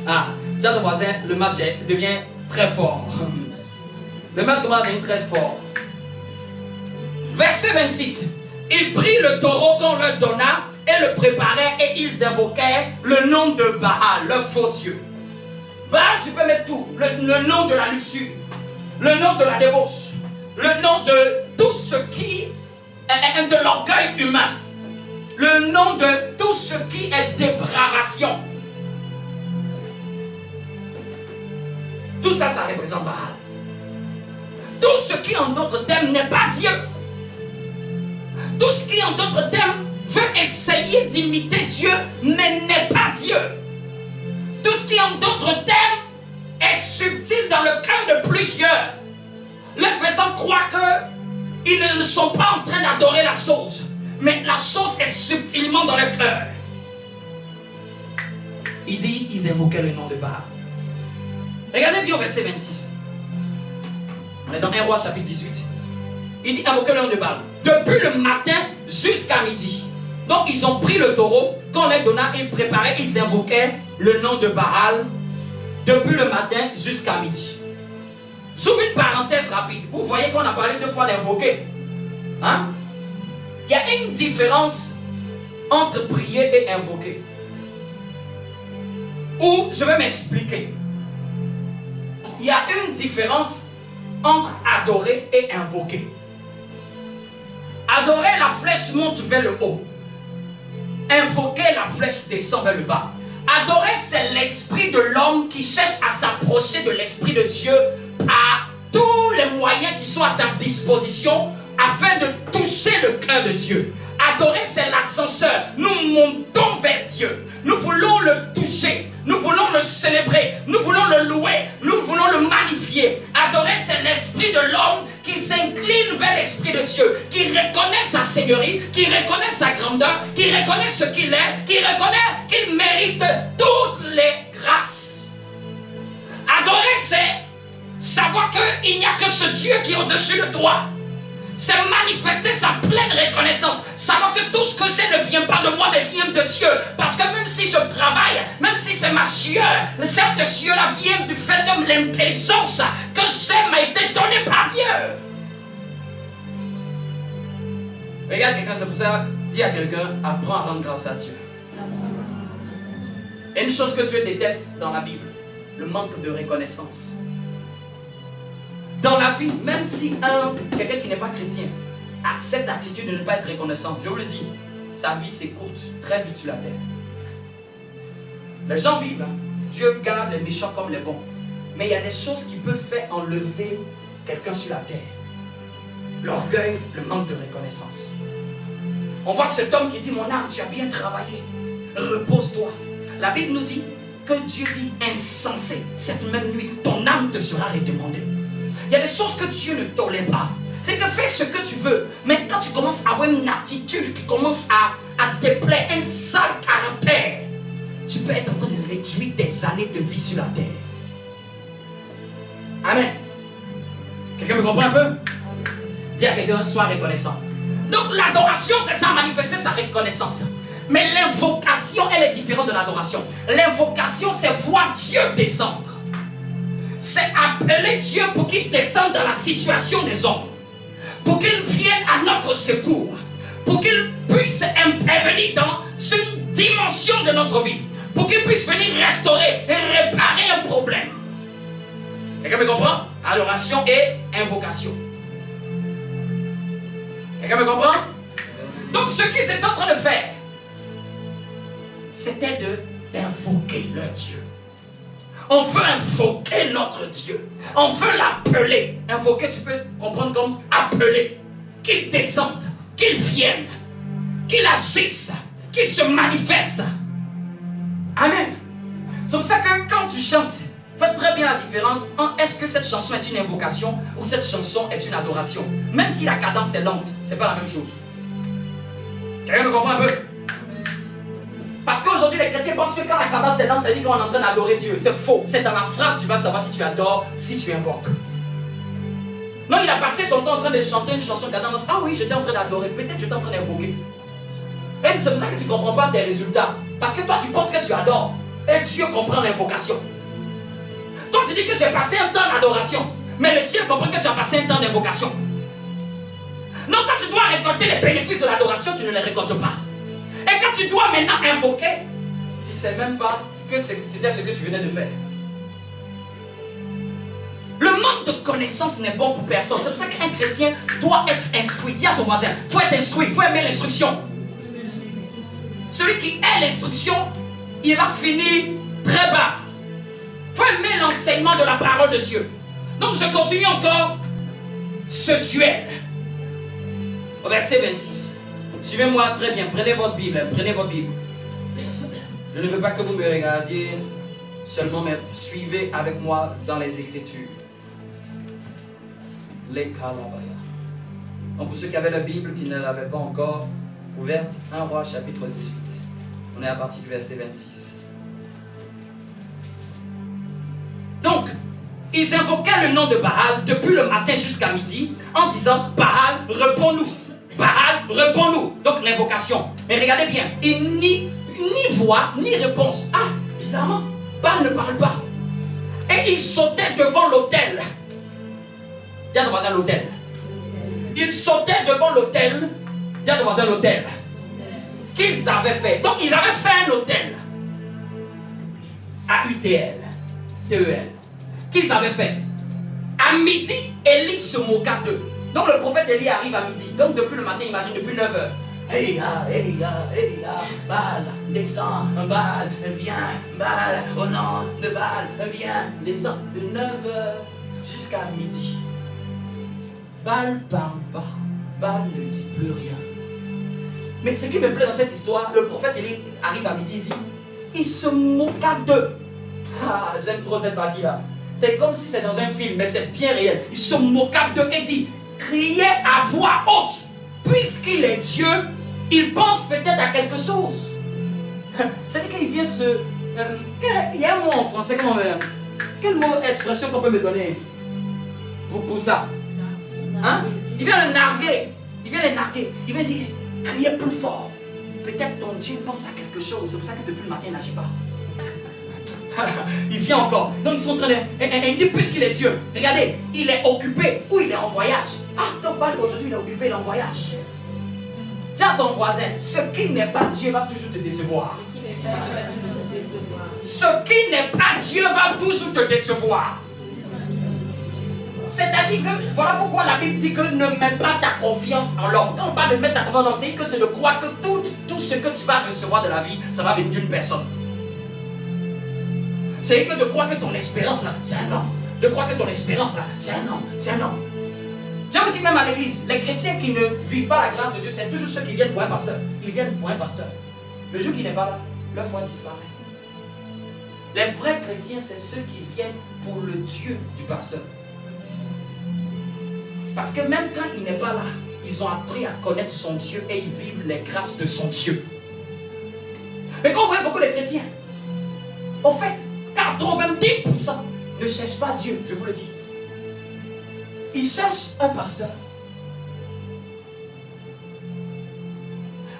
Ah, dis à ton voisin, le match devient très fort. Le match commence à devenir très fort. Verset 26. Ils prirent le taureau qu'on leur donna et le préparaient et ils invoquaient le nom de Baal, leur faux Dieu. Baal, tu peux mettre tout. Le nom de la luxure, le nom de la débauche, le nom de tout ce qui est de l'orgueil humain, le nom de tout ce qui est dépravation. Tout ça, ça représente Baal. Tout ce qui, en d'autres termes, n'est pas Dieu. Tout ce qui, en d'autres termes, veut essayer d'imiter Dieu, mais n'est pas Dieu. Tout ce qui, en d'autres termes, est subtil dans le cœur de plusieurs, leur faisant croire qu'ils ne sont pas en train d'adorer la chose, mais la chose est subtilement dans le cœur. Il dit, ils invoquaient le nom de Baal. Regardez bien au verset 26. On est dans 1 Roi chapitre 18. Il dit, invoquez le nom de Baal. Depuis le matin jusqu'à midi. Donc ils ont pris le taureau, qu'on leur donna, ils préparaient, ils invoquaient le nom de Baal depuis le matin jusqu'à midi. J'ouvre une parenthèse rapide. Vous voyez qu'on a parlé 2 fois d'invoquer. Hein? Il y a une différence entre prier et invoquer. Ou je vais m'expliquer. Il y a une différence entre adorer et invoquer. Adorer, la flèche monte vers le haut. Invoquer, la flèche descend vers le bas. Adorer, c'est l'esprit de l'homme qui cherche à s'approcher de l'esprit de Dieu par tous les moyens qui sont à sa disposition afin de toucher le cœur de Dieu. Adorer, c'est l'ascenseur. Nous montons vers Dieu. Nous voulons le toucher. Nous voulons le célébrer. Nous voulons le louer. Nous voulons le magnifier. Adorer, c'est l'esprit de l'homme qui s'incline vers l'esprit de Dieu, qui reconnaît sa seigneurie, qui reconnaît sa grandeur, qui reconnaît ce qu'il est, qui reconnaît qu'il mérite toutes les grâces. Adorer, c'est savoir qu'il n'y a que ce Dieu qui est au-dessus de toi. C'est manifester sa pleine reconnaissance. Savoir que tout ce que j'ai ne vient pas de moi, mais vient de Dieu. Parce que même si je travaille, même si c'est ma sueur, cette sueur-là vient du fait de l'intelligence que j'ai m'a été donnée par Dieu. Regarde quelqu'un, c'est pour ça, dis à quelqu'un, apprends à rendre grâce à Dieu. Et une chose que Dieu déteste dans la Bible, le manque de reconnaissance. Dans la vie, même si quelqu'un qui n'est pas chrétien a cette attitude de ne pas être reconnaissant, je vous le dis, sa vie c'est courte, très vite sur la terre. Les gens vivent, Dieu garde les méchants comme les bons. Mais il y a des choses qui peuvent faire enlever quelqu'un sur la terre. L'orgueil, le manque de reconnaissance. On voit cet homme qui dit, mon âme, tu as bien travaillé, repose-toi. La Bible nous dit que Dieu dit, insensé, cette même nuit, ton âme te sera redemandée. Il y a des choses que Dieu ne tolère pas. C'est que fais ce que tu veux. Mais quand tu commences à avoir une attitude qui commence à te déplaire, un sale caractère, tu peux être en train de réduire tes années de vie sur la terre. Amen. Quelqu'un me comprend un peu? Dis à quelqu'un, sois reconnaissant. Donc l'adoration, c'est ça, manifester sa reconnaissance. Mais l'invocation, elle est différente de l'adoration. L'invocation, c'est voir Dieu descendre. C'est appeler Dieu pour qu'il descende dans la situation des hommes. Pour qu'il vienne à notre secours. Pour qu'il puisse intervenir dans une dimension de notre vie. Pour qu'il puisse venir restaurer et réparer un problème. Quelqu'un me comprend? Adoration et invocation. Quelqu'un me comprend? Donc ce qu'ils étaient en train de faire, c'était d'invoquer leur Dieu. On veut invoquer notre Dieu. On veut l'appeler. Invoquer, tu peux comprendre comme appeler. Qu'il descende, qu'il vienne, qu'il agisse, qu'il se manifeste. Amen. C'est pour ça que quand tu chantes, fais très bien la différence entre est-ce que cette chanson est une invocation ou cette chanson est une adoration. Même si la cadence est lente, c'est pas la même chose. Quelqu'un me comprend un peu? Parce qu'aujourd'hui, les chrétiens pensent que quand la cadence est lente, ça veut dire qu'on est en train d'adorer Dieu. C'est faux. C'est dans la phrase que tu vas savoir si tu adores, si tu invoques. Non, il a passé son temps en train de chanter une chanson cadence. Ah oui, j'étais en train d'adorer. Peut-être que j'étais en train d'invoquer. Et c'est pour ça que tu ne comprends pas tes résultats. Parce que toi, tu penses que tu adores. Et Dieu comprend l'invocation. Toi, tu dis que tu as passé un temps d'adoration. Mais le ciel comprend que tu as passé un temps d'invocation. Non, quand tu dois récolter les bénéfices de l'adoration, tu ne les récoltes pas. Et quand tu dois maintenant invoquer, tu ne sais même pas que c'était ce que tu venais de faire. Le manque de connaissance n'est bon pour personne. C'est pour ça qu'un chrétien doit être instruit. Dis à ton voisin, il faut être instruit, il faut aimer l'instruction. Celui qui aime l'instruction, il va finir très bas. Il faut aimer l'enseignement de la parole de Dieu. Donc je continue encore ce duel. Au verset 26. Suivez-moi très bien, prenez votre Bible, prenez votre Bible. Je ne veux pas que vous me regardiez seulement, mais suivez avec moi dans les Écritures. Les Kalabaya. Donc pour ceux qui avaient la Bible, qui ne l'avaient pas encore ouverte, 1 Roi chapitre 18. On est à partir du verset 26. Donc, ils invoquaient le nom de Baal depuis le matin jusqu'à midi en disant « Baal, réponds-nous ». Baal, réponds-nous. Donc l'invocation. Mais regardez bien, il ni voix, ni réponse. Ah, bizarrement, Baal ne parle pas. Et il sautait devant l'autel. Dis à ton voisin l'autel. Il sautait devant l'autel. Dis à ton voisin l'autel. Qu'ils avaient fait. Donc ils avaient fait un autel. A-U-T-L. T-E-L. Qu'ils avaient fait. À midi, Élie se moqua d'eux. Donc le prophète Élie arrive à midi. Donc depuis le matin, imagine, depuis 9h. Hey ya, Baal, descends, Baal, viens, Baal, au nom de Baal, viens, descends. De 9h jusqu'à midi. Baal ne parle pas. Baal ne dit plus rien. Mais ce qui me plaît dans cette histoire, le prophète Élie arrive à midi, il dit, il se moqua d'eux. Ah, j'aime trop cette partie-là. C'est comme si c'est dans un film, mais c'est bien réel. Il se moqua d'eux et dit, criez à voix haute. Puisqu'il est Dieu, il pense peut-être à quelque chose. C'est-à-dire qu'il vient se... il y a un mot en français, comment on veut... Quel mot, expression qu'on peut me donner pour ça? Hein? Il vient le narguer. Il vient les narguer. Il vient dire, criez plus fort. Peut-être ton Dieu pense à quelque chose. C'est pour ça que depuis le matin, il n'agit pas. Il vient encore. Donc ils sont en train de... Il dit, puisqu'il est Dieu, regardez, il est occupé ou il est en voyage. Ah, ton Baal aujourd'hui, il est occupé, il est en voyage. Dis à ton voisin, ce qui n'est pas Dieu va toujours te décevoir. Ce qui n'est pas Dieu va toujours te décevoir. C'est-à-dire que, voilà pourquoi la Bible dit que ne mets pas ta confiance en l'homme. Quand on parle de mettre ta confiance en l'homme, c'est que c'est de croire que tout ce que tu vas recevoir de la vie, ça va venir d'une personne. C'est que de croire que ton espérance là, c'est un homme. De croire que ton espérance là, c'est un homme. C'est un homme. Je vous dis même à l'église, les chrétiens qui ne vivent pas la grâce de Dieu, c'est toujours ceux qui viennent pour un pasteur. Ils viennent pour un pasteur. Le jour qu'il n'est pas là, leur foi disparaît. Les vrais chrétiens, c'est ceux qui viennent pour le Dieu du pasteur. Parce que même quand il n'est pas là, ils ont appris à connaître son Dieu et ils vivent les grâces de son Dieu. Mais quand on voit beaucoup de chrétiens, en fait, 90% ne cherchent pas Dieu, je vous le dis. Ils cherchent un pasteur.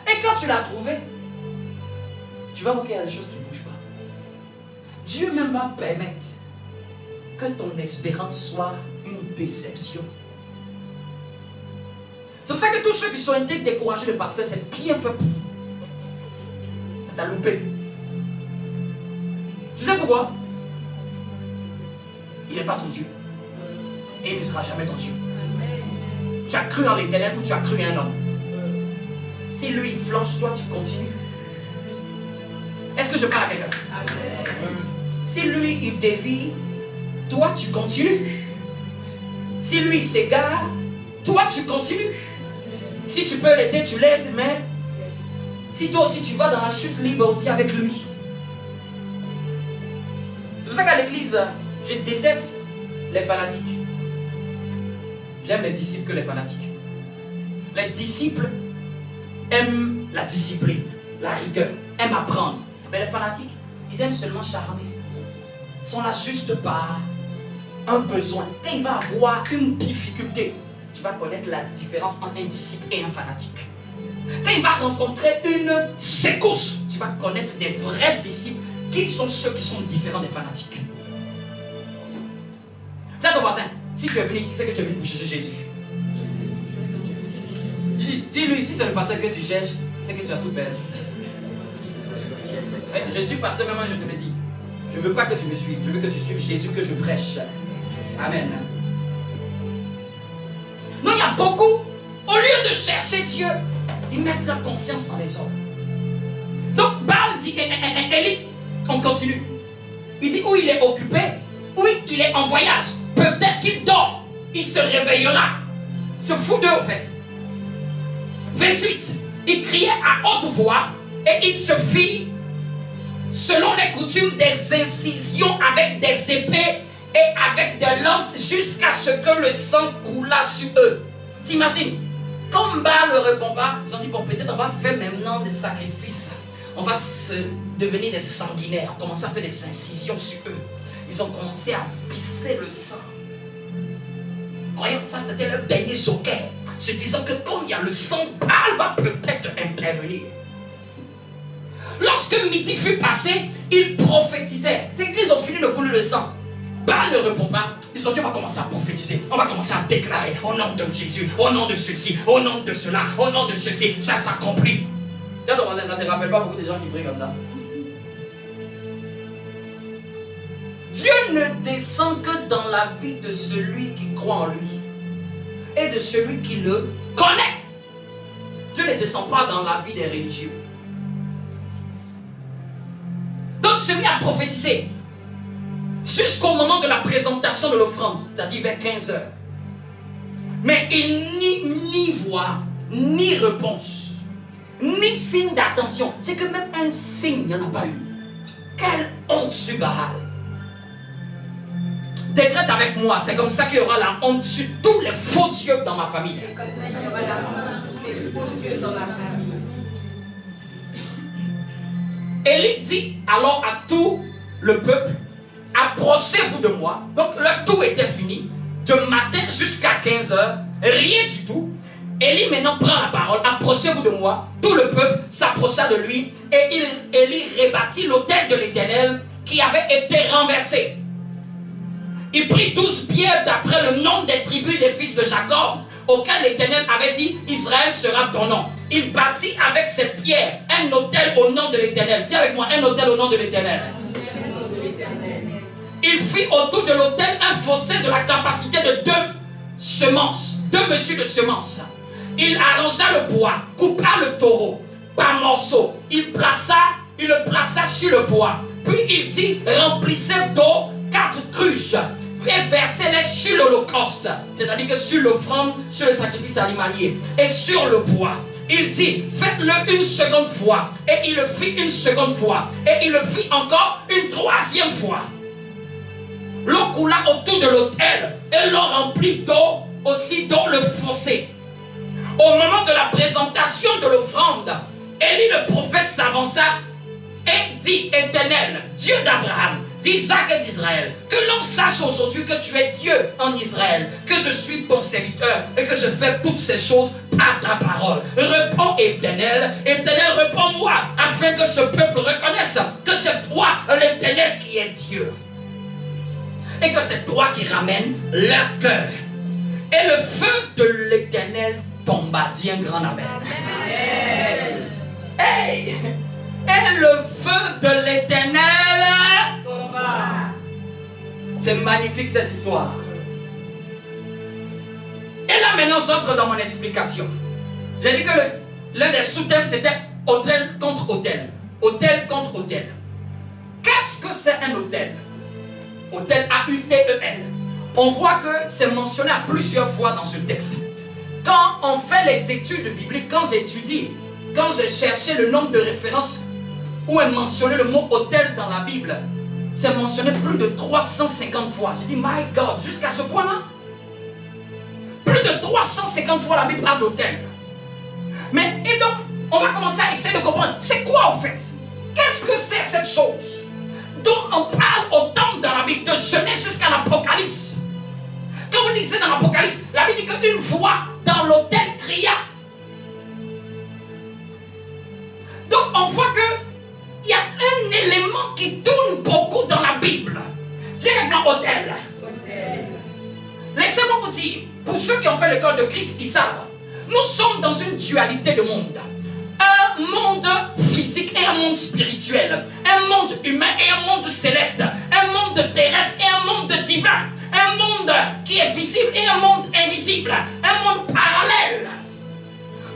Et quand tu l'as trouvé, tu vas voir qu'il y a des choses qui ne bougent pas. Dieu même va permettre que ton espérance soit une déception. C'est pour ça que tous ceux qui sont été découragés de pasteur, c'est bien fait pour vous. Ça t'a loupé. Tu sais pourquoi? Il n'est pas ton Dieu. Et il ne sera jamais ton Dieu. Tu as cru en l'Éternel ou tu as cru en un homme. Si lui il flanche, toi tu continues. Est-ce que je parle à quelqu'un? Si lui il dévie, toi tu continues. Si lui il s'égare, toi tu continues. Si tu peux l'aider, tu l'aides, mais si toi aussi tu vas dans la chute libre aussi avec lui. C'est pour ça qu'à l'église, je déteste les fanatiques. J'aime les disciples que les fanatiques. Les disciples aiment la discipline, la rigueur, aiment apprendre. Mais les fanatiques, ils aiment seulement charmer. Ils sont là juste par un besoin. Quand il va avoir une difficulté, tu vas connaître la différence entre un disciple et un fanatique. Quand il va rencontrer une secousse, tu vas connaître des vrais disciples. Qui sont ceux qui sont différents des fanatiques? Dis à ton voisin, si tu es venu ici, c'est que tu es venu pour chercher Jésus. Dis-lui, si c'est le pasteur que tu cherches, c'est que tu as tout perdu. Je suis pasteur, même je te le dis. Je ne veux pas que tu me suives, je veux que tu suives Jésus que je prêche. Amen. Non, il y a beaucoup, au lieu de chercher Dieu, ils mettent leur confiance en les hommes. Donc, Baal dit, Élie, on continue. Il dit, où il est occupé, oui, il est en voyage. Peut-être qu'il dort, il se réveillera. Se fout d'eux, en fait. 28. Il criait à haute voix et il se fit, selon les coutumes, des incisions avec des épées et avec des lances jusqu'à ce que le sang coula sur eux. T'imagines? Comme Baal ne répond pas, ils ont dit, bon, peut-être on va faire maintenant des sacrifices. On va se devenir des sanguinaires. On commence à faire des incisions sur eux. Ils ont commencé à pisser le sang. Croyant que ça c'était leur dernier joker. Se disant que comme il y a le sang, Baal va peut-être intervenir. Lorsque midi fut passé, ils prophétisaient. C'est qu'ils ont fini de couler le sang. Baal ne répond pas. Ils ont dit on va commencer à prophétiser. On va commencer à déclarer au nom de Jésus, au nom de ceci, au nom de cela, au nom de ceci. Ça s'accomplit. Ça ne te rappelle pas beaucoup de gens qui prient comme ça? Dieu ne descend que dans la vie de celui qui croit en lui et de celui qui le connaît. Dieu ne descend pas dans la vie des religieux. Donc celui a prophétisé jusqu'au moment de la présentation de l'offrande, c'est-à-dire vers 15h. Mais ni voix, ni réponse, ni signe d'attention. C'est que même un signe, il n'y en a pas eu. Quelle honte sur Baal. Décrète avec moi, c'est comme ça qu'il y aura la honte sur tous les faux dieux dans ma famille. C'est comme ça qu'il y aura la honte sur tous les faux dieux dans ma famille. Élie dit alors à tout le peuple, approchez-vous de moi. Donc le tout était fini. De matin jusqu'à 15h, rien du tout. Élie maintenant prend la parole, approchez-vous de moi. Tout le peuple s'approcha de lui et Élie rebâtit l'autel de l'Éternel qui avait été renversé. Il prit 12 pierres d'après le nombre des tribus des fils de Jacob, auquel l'Éternel avait dit, Israël sera ton nom. Il bâtit avec ces pierres un autel au nom de l'Éternel. Dis avec moi, un autel au nom de l'Éternel. Il fit autour de l'autel un fossé de la capacité de 2 semences, 2 mesures de semences. Il arrangea le bois, coupa le taureau par morceaux. Il le plaça sur le bois. Puis il dit, remplissez d'eau 4 cruches et versez-les sur l'holocauste, c'est-à-dire que sur l'offrande, sur le sacrifice animalier et sur le bois. Il dit, faites-le une seconde fois. Et il le fit une seconde fois. Et il le fit encore une 3e fois. L'eau coula autour de l'autel et l'eau remplit d'eau aussi dans le fossé. Au moment de la présentation de l'offrande, Élie le prophète s'avança et dit, Éternel, Dieu d'Abraham, d'Isaac et d'Israël, que l'on sache aujourd'hui que tu es Dieu en Israël, que je suis ton serviteur et que je fais toutes ces choses par ta parole. Réponds, Éternel, Éternel, réponds-moi, afin que ce peuple reconnaisse que c'est toi, l'Éternel, qui est Dieu. Et que c'est toi qui ramènes leur cœur. Et le feu de l'Éternel tomba. Dis un grand amen. Amen. Hey! Et le feu de l'Éternel tomba. C'est magnifique cette histoire. Et là maintenant j'entre dans mon explication. J'ai dit que l'un des sous-thèmes c'était autel contre autel. Autel contre autel. Qu'est-ce que c'est un autel? Autel A-U-T-E-L. On voit que c'est mentionné à plusieurs fois dans ce texte. Quand on fait les études bibliques, quand j'ai cherché le nombre de références où est mentionné le mot autel dans la Bible, c'est mentionné plus de 350 fois. J'ai dit, my God, jusqu'à ce point-là, plus de 350 fois la Bible parle d'autel. Mais, et donc, on va commencer à essayer de comprendre, c'est quoi en fait? Qu'est-ce que c'est cette chose dont on parle autant dans la Bible, de Genèse jusqu'à l'Apocalypse? Quand vous lisez dans l'Apocalypse, la Bible dit qu'une voix dans l'autel cria. Donc on voit qu'il y a un élément qui tourne beaucoup dans la Bible. C'est maintenant autel. Laissez-moi vous dire, pour ceux qui ont fait l'école de Christ, ils savent, nous sommes dans une dualité de monde. Un monde physique et un monde spirituel. Un monde humain et un monde céleste. Un monde terrestre et un monde divin. Un monde qui est visible et un monde invisible. Un monde parallèle.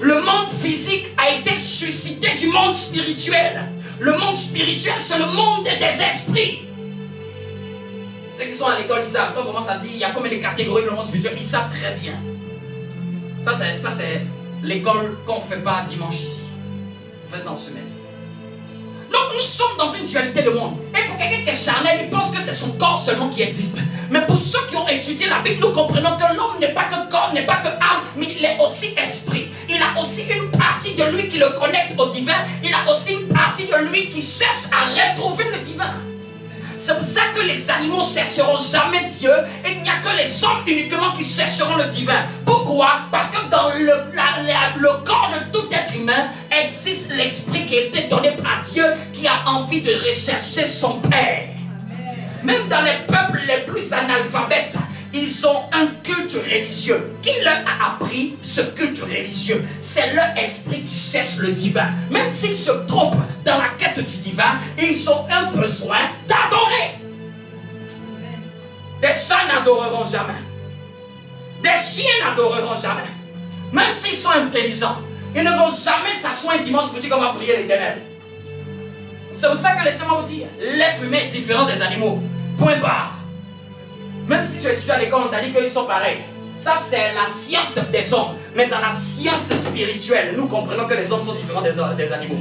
Le monde physique a été suscité du monde spirituel. Le monde spirituel, c'est le monde des esprits. Ceux qui sont à l'école, ils savent. Quand on commence à dire, il y a combien de catégories dans le monde spirituel, ils savent très bien. Ça c'est l'école qu'on ne fait pas dimanche ici. On fait ça en semaine. Donc nous sommes dans une dualité de monde. Et pour quelqu'un qui est charnel, il pense que c'est son corps seulement qui existe. Mais pour ceux qui ont étudié la Bible, nous comprenons que l'homme n'est pas que corps, n'est pas que âme, mais il est aussi esprit. Il a aussi une partie de lui qui le connecte au divin. Il a aussi une partie de lui qui cherche à retrouver le divin. C'est pour ça que les animaux chercheront jamais Dieu et il n'y a que les hommes uniquement qui chercheront le divin. Pourquoi? Parce que dans le corps de tout être humain existe l'esprit qui a été donné par Dieu qui a envie de rechercher son Père. Même dans les peuples les plus analphabètes, ils ont un culte religieux. Qui leur a appris ce culte religieux? C'est leur esprit qui cherche le divin. Même s'ils se trompent dans la quête du divin, ils ont un besoin d'adorer. Des chats n'adoreront jamais. Des chiens n'adoreront jamais. Même s'ils sont intelligents, ils ne vont jamais s'asseoir un dimanche pour dire qu'on va prier l'Éternel. C'est pour ça que laissez-moi vous dire, l'être humain est différent des animaux. Point barre. Même si tu étudies à l'école, on t'a dit qu'ils sont pareils. Ça, c'est la science des hommes. Mais dans la science spirituelle, nous comprenons que les hommes sont différents des animaux.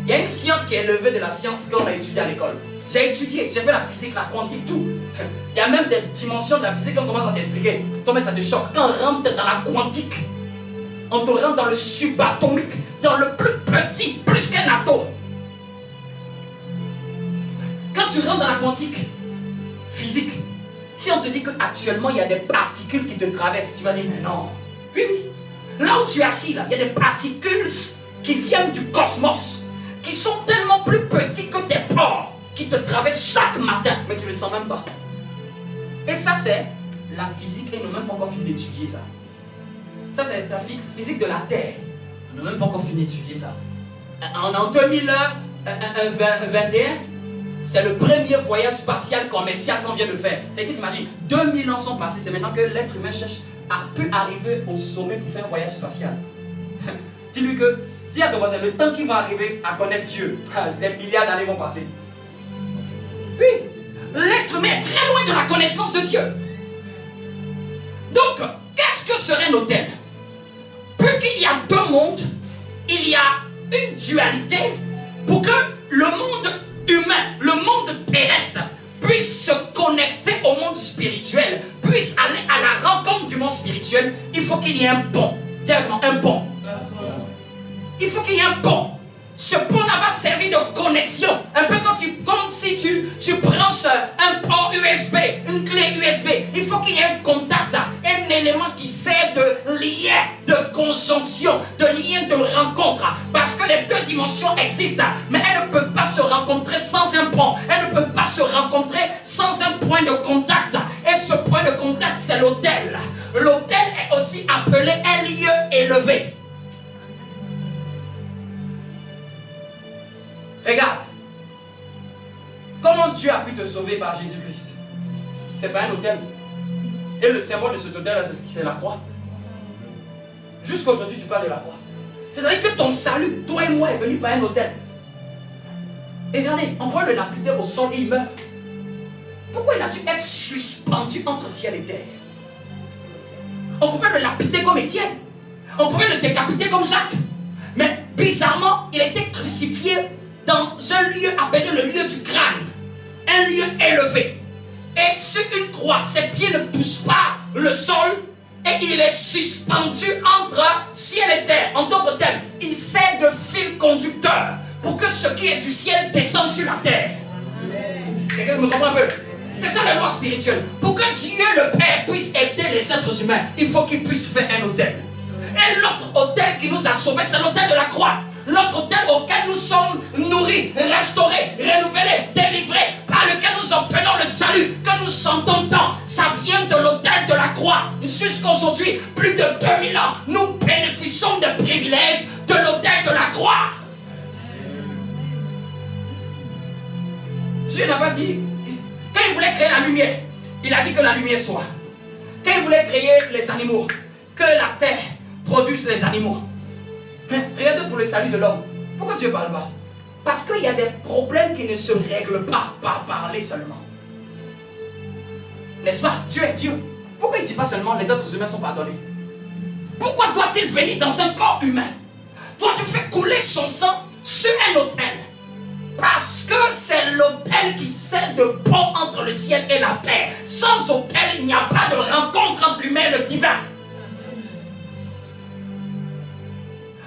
Il y a une science qui est élevée de la science qu'on a étudiée à l'école. J'ai étudié, j'ai fait la physique, la quantique, tout. Il y a même des dimensions de la physique qu'on commence à t'expliquer. Toi, ça te choque. Quand on rentre dans la quantique, on te rentre dans le subatomique, dans le plus petit, plus qu'un atome. Quand tu rentres dans la quantique physique, si on te dit qu'actuellement il y a des particules qui te traversent, tu vas dire mais non. Oui, oui. Là où tu es assis, là, il y a des particules qui viennent du cosmos, qui sont tellement plus petits que tes pores, qui te traversent chaque matin, mais tu ne le sens même pas. Et ça, c'est la physique, et nous n'avons même pas encore fini d'étudier ça. Ça, c'est la physique de la Terre. On n'a même pas encore fini d'étudier ça. En 2021, c'est le premier voyage spatial commercial qu'on vient de faire. C'est que tu imagines, 2000 ans sont passés, c'est maintenant que l'être humain peut arriver au sommet pour faire un voyage spatial. Dis-lui que, dis à ton voisin, le temps qu'il va arriver à connaître Dieu, des milliards d'années vont passer. Oui, l'être humain est très loin de la connaissance de Dieu. Donc, qu'est-ce que serait nos thèmes? Puisqu'il y a deux mondes, il y a une dualité pour que le monde humain, le monde terrestre, puisse se connecter au monde spirituel, puisse aller à la rencontre du monde spirituel. Il faut qu'il y ait un pont. Directement, un pont. Il faut qu'il y ait un pont. Ce pont-là va servir de connexion. Un peu comme si tu branches un port USB, une clé USB. Il faut qu'il y ait un contact, un élément qui sert de lien, de conjonction, de lien de rencontre. Parce que les deux dimensions existent, mais elles ne peuvent pas se rencontrer sans un pont. Elles ne peuvent pas se rencontrer sans un point de contact. Et ce point de contact, c'est l'autel. L'autel est aussi appelé un lieu élevé. Regarde, comment Dieu a pu te sauver par Jésus-Christ. C'est pas un autel. Et le symbole de cet autel, c'est la croix. Jusqu'à aujourd'hui, tu parles de la croix. C'est-à-dire que ton salut, toi et moi, est venu par un autel. Et regardez, on pourrait le lapider au sol et il meurt. Pourquoi il a dû être suspendu entre ciel et terre? On pouvait le lapider comme Étienne. On pouvait le décapiter comme Jacques. Mais bizarrement, il a été crucifié dans un lieu appelé le lieu du crâne, un lieu élevé. Et sur une croix, ses pieds ne touchent pas le sol et il est suspendu entre ciel et terre. En d'autres termes, il sert de fil conducteur pour que ce qui est du ciel descende sur la terre. Quelqu'un me comprend un peu? C'est ça la loi spirituelle. Pour que Dieu le Père puisse aider les êtres humains, il faut qu'il puisse faire un autel. Et l'autre autel qui nous a sauvés, c'est l'autel de la croix. L'autre autel auquel nous sommes nourris, restaurés, renouvelés, délivrés, par lequel nous obtenons le salut, que nous sentons tant, ça vient de l'autel de la croix. Jusqu'aujourd'hui, plus de 2000 ans, nous bénéficions des privilèges de l'autel de la croix. Dieu n'a pas dit, quand il voulait créer la lumière, il a dit que la lumière soit. Quand il voulait créer les animaux, que la terre produise les animaux. Mais regardez pour le salut de l'homme. Pourquoi Dieu ne parle pas? Parce qu'il y a des problèmes qui ne se règlent pas par parler seulement. N'est-ce pas? Dieu est Dieu. Pourquoi il ne dit pas seulement les êtres humains sont pardonnés? Pourquoi doit-il venir dans un corps humain? Doit-il faire couler son sang sur un autel? Parce que c'est l'autel qui sert de pont entre le ciel et la terre. Sans autel, il n'y a pas de rencontre entre l'humain et le divin.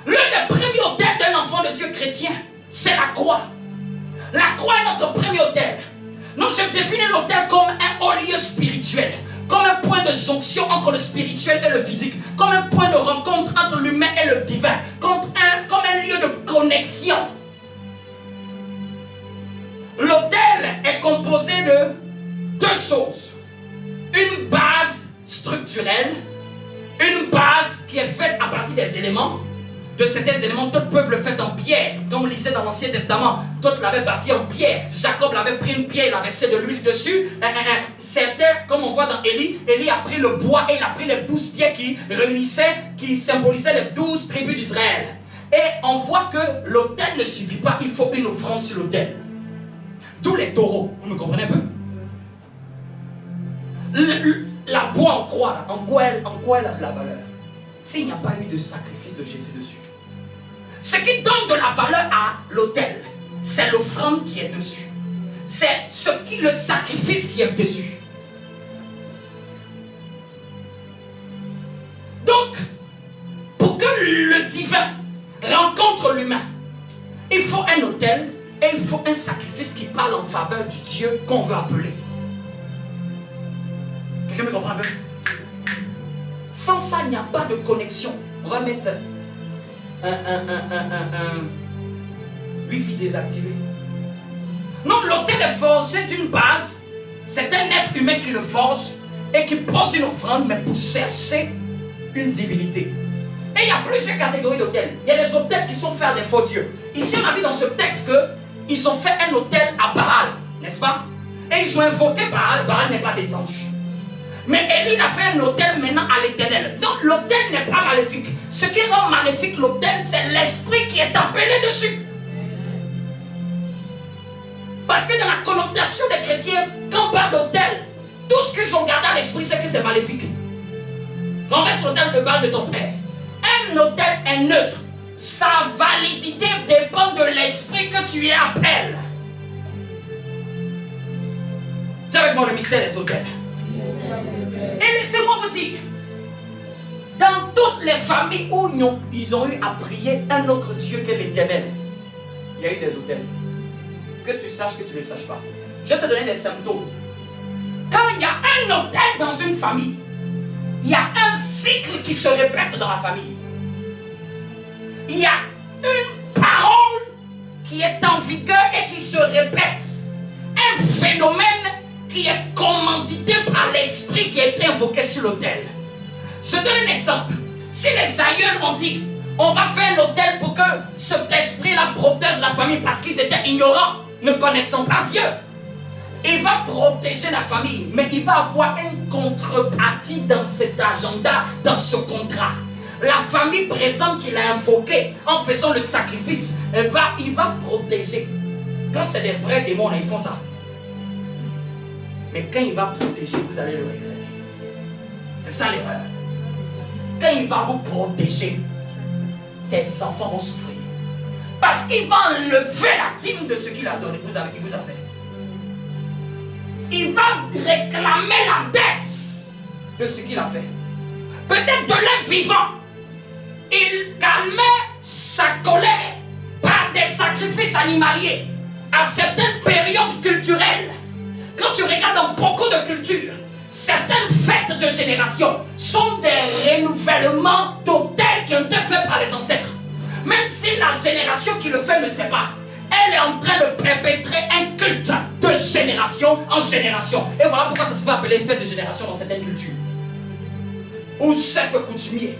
L'un des premiers autels d'un enfant de Dieu chrétien, c'est la croix. La croix est notre premier autel. Donc je définis l'autel comme un haut lieu spirituel, comme un point de jonction entre le spirituel et le physique, comme un point de rencontre entre l'humain et le divin, comme un lieu de connexion. L'autel est composé de deux choses. Une base structurelle, une base qui est faite à partir des éléments. De certains éléments, d'autres peuvent le faire en pierre. Comme on lisait dans l'Ancien Testament, d'autres l'avaient bâti en pierre. Jacob l'avait pris une pierre, il a versé de l'huile dessus. Certains, comme on voit dans Élie, Élie a pris le bois et il a pris les 12 pierres qui réunissaient, qui symbolisaient les 12 tribus d'Israël. Et on voit que l'autel ne suffit pas, il faut une offrande sur l'autel. D'où les taureaux, vous me comprenez un peu? la bois en croix, là, en quoi elle a de la valeur? S'il n'y a pas eu de sacrifice de Jésus dessus. Ce qui donne de la valeur à l'autel, c'est l'offrande qui est dessus. C'est le sacrifice qui est dessus. Donc, pour que le divin rencontre l'humain, il faut un autel et il faut un sacrifice qui parle en faveur du Dieu qu'on veut appeler. Quelqu'un me comprend un peu? Sans ça, il n'y a pas de connexion. On va mettre un Wi-Fi désactivé. Non, l'autel est forgé d'une base. C'est un être humain qui le forge et qui pose une offrande, mais pour chercher une divinité. Et il y a plusieurs catégories d'autels. Il y a des autels qui sont faits à des faux dieux. Ici, on a vu dans ce texte qu'ils ont fait un autel à Baal, n'est-ce pas? Et ils ont invoqué Baal. Baal n'est pas descendu. Mais Élie a fait un autel maintenant à l'Éternel. Donc l'autel n'est pas maléfique. Ce qui rend maléfique l'autel, c'est l'esprit qui est appelé dessus. Parce que dans la connotation des chrétiens, quand on parle d'autel, tout ce qu'ils ont gardé à l'esprit, c'est que c'est maléfique. Renverse l'autel de Baal de ton père. Un autel est neutre. Sa validité dépend de l'esprit que tu y appelles. C'est avec moi le mystère des autels. Et laissez-moi vous dire, dans toutes les familles où ils ont eu à prier un autre Dieu que l'Éternel, il y a eu des autels. Que tu saches, que tu ne le saches pas. Je vais te donner des symptômes. Quand il y a un autel dans une famille, il y a un cycle qui se répète dans la famille. Il y a une parole qui est en vigueur et qui se répète. Un phénomène qui est commandité par l'esprit qui a été invoqué sur l'autel. Je donne un exemple. Si les aïeuls ont dit, on va faire un autel pour que cet esprit-là protège la famille parce qu'ils étaient ignorants, ne connaissant pas Dieu, il va protéger la famille, mais il va avoir une contrepartie dans cet agenda, dans ce contrat. La famille présente qu'il a invoquée en faisant le sacrifice, il va protéger. Quand c'est des vrais démons, ils font ça. Mais quand il va protéger, vous allez le regretter. C'est ça l'erreur. Quand il va vous protéger, tes enfants vont souffrir. Parce qu'il va enlever la dîme de ce qu'il a donné, qu'il vous a fait. Il va réclamer la dette de ce qu'il a fait. Peut-être de l'être vivant. Il calmait sa colère par des sacrifices animaliers à certaines périodes culturelles. Quand tu regardes dans beaucoup de cultures, certaines fêtes de génération sont des renouvellements d'autels qui ont été faits par les ancêtres. Même si la génération qui le fait ne sait pas, elle est en train de perpétrer un culte de génération en génération. Et voilà pourquoi ça se fait appeler fête de génération dans certaines cultures. Ou chef coutumier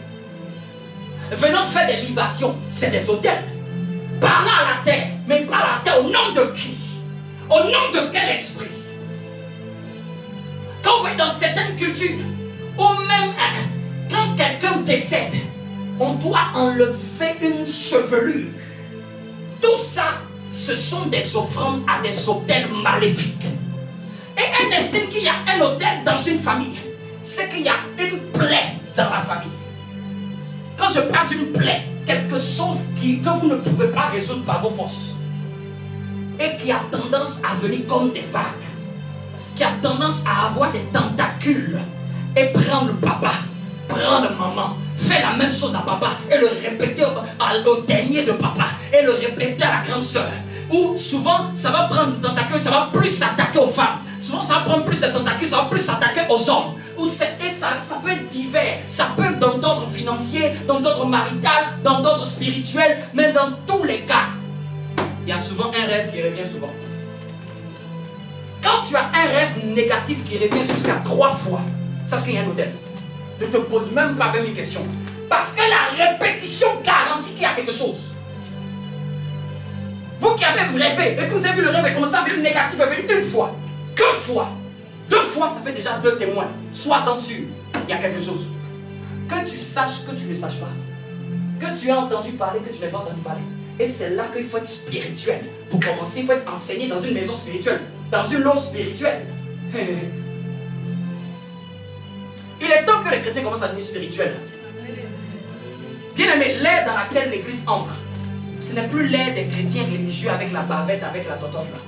venant faire des libations, c'est des autels. Parlant à la terre, mais parle à la terre au nom de qui? Au nom de quel esprit? Quand on va dans certaines cultures, ou même quand quelqu'un décède, on doit enlever une chevelure. Tout ça, ce sont des offrandes à des autels maléfiques. Et un des signes qu'il y a un autel dans une famille, c'est qu'il y a une plaie dans la famille. Quand je parle d'une plaie, quelque chose que vous ne pouvez pas résoudre par vos forces, et qui a tendance à venir comme des vagues, qui a tendance à avoir des tentacules, et prendre papa, prendre maman, faire la même chose à papa, et le répéter au dernier de papa, et le répéter à la grande soeur. Ou souvent, ça va prendre des tentacules, ça va plus s'attaquer aux femmes. Souvent, ça va prendre plus de tentacules, ça va plus s'attaquer aux hommes. Et ça peut être divers. Ça peut être dans d'ordre financier, dans d'ordre marital, dans d'ordre spirituel. Mais dans tous les cas, il y a souvent un rêve qui revient souvent. Quand tu as un rêve négatif qui revient jusqu'à 3 fois, sache qu'il y a un autel. Ne te pose même pas 20 000 questions. Parce que la répétition garantit qu'il y a quelque chose. Vous qui avez rêvé, et que vous avez vu le rêve commencer à venir négatif, est venu une fois, 2 fois. 2 fois, ça fait déjà 2 témoins. Sois-en sûr, il y a quelque chose. Que tu saches, que tu ne saches pas. Que tu as entendu parler, que tu n'as pas entendu parler. Et c'est là qu'il faut être spirituel. Pour commencer, il faut être enseigné dans une maison spirituelle, dans une loge spirituelle. Il est temps que les chrétiens commencent à devenir spirituels. Bien aimé, l'ère dans laquelle l'église entre, ce n'est plus l'ère des chrétiens religieux avec la bavette, avec la totote là.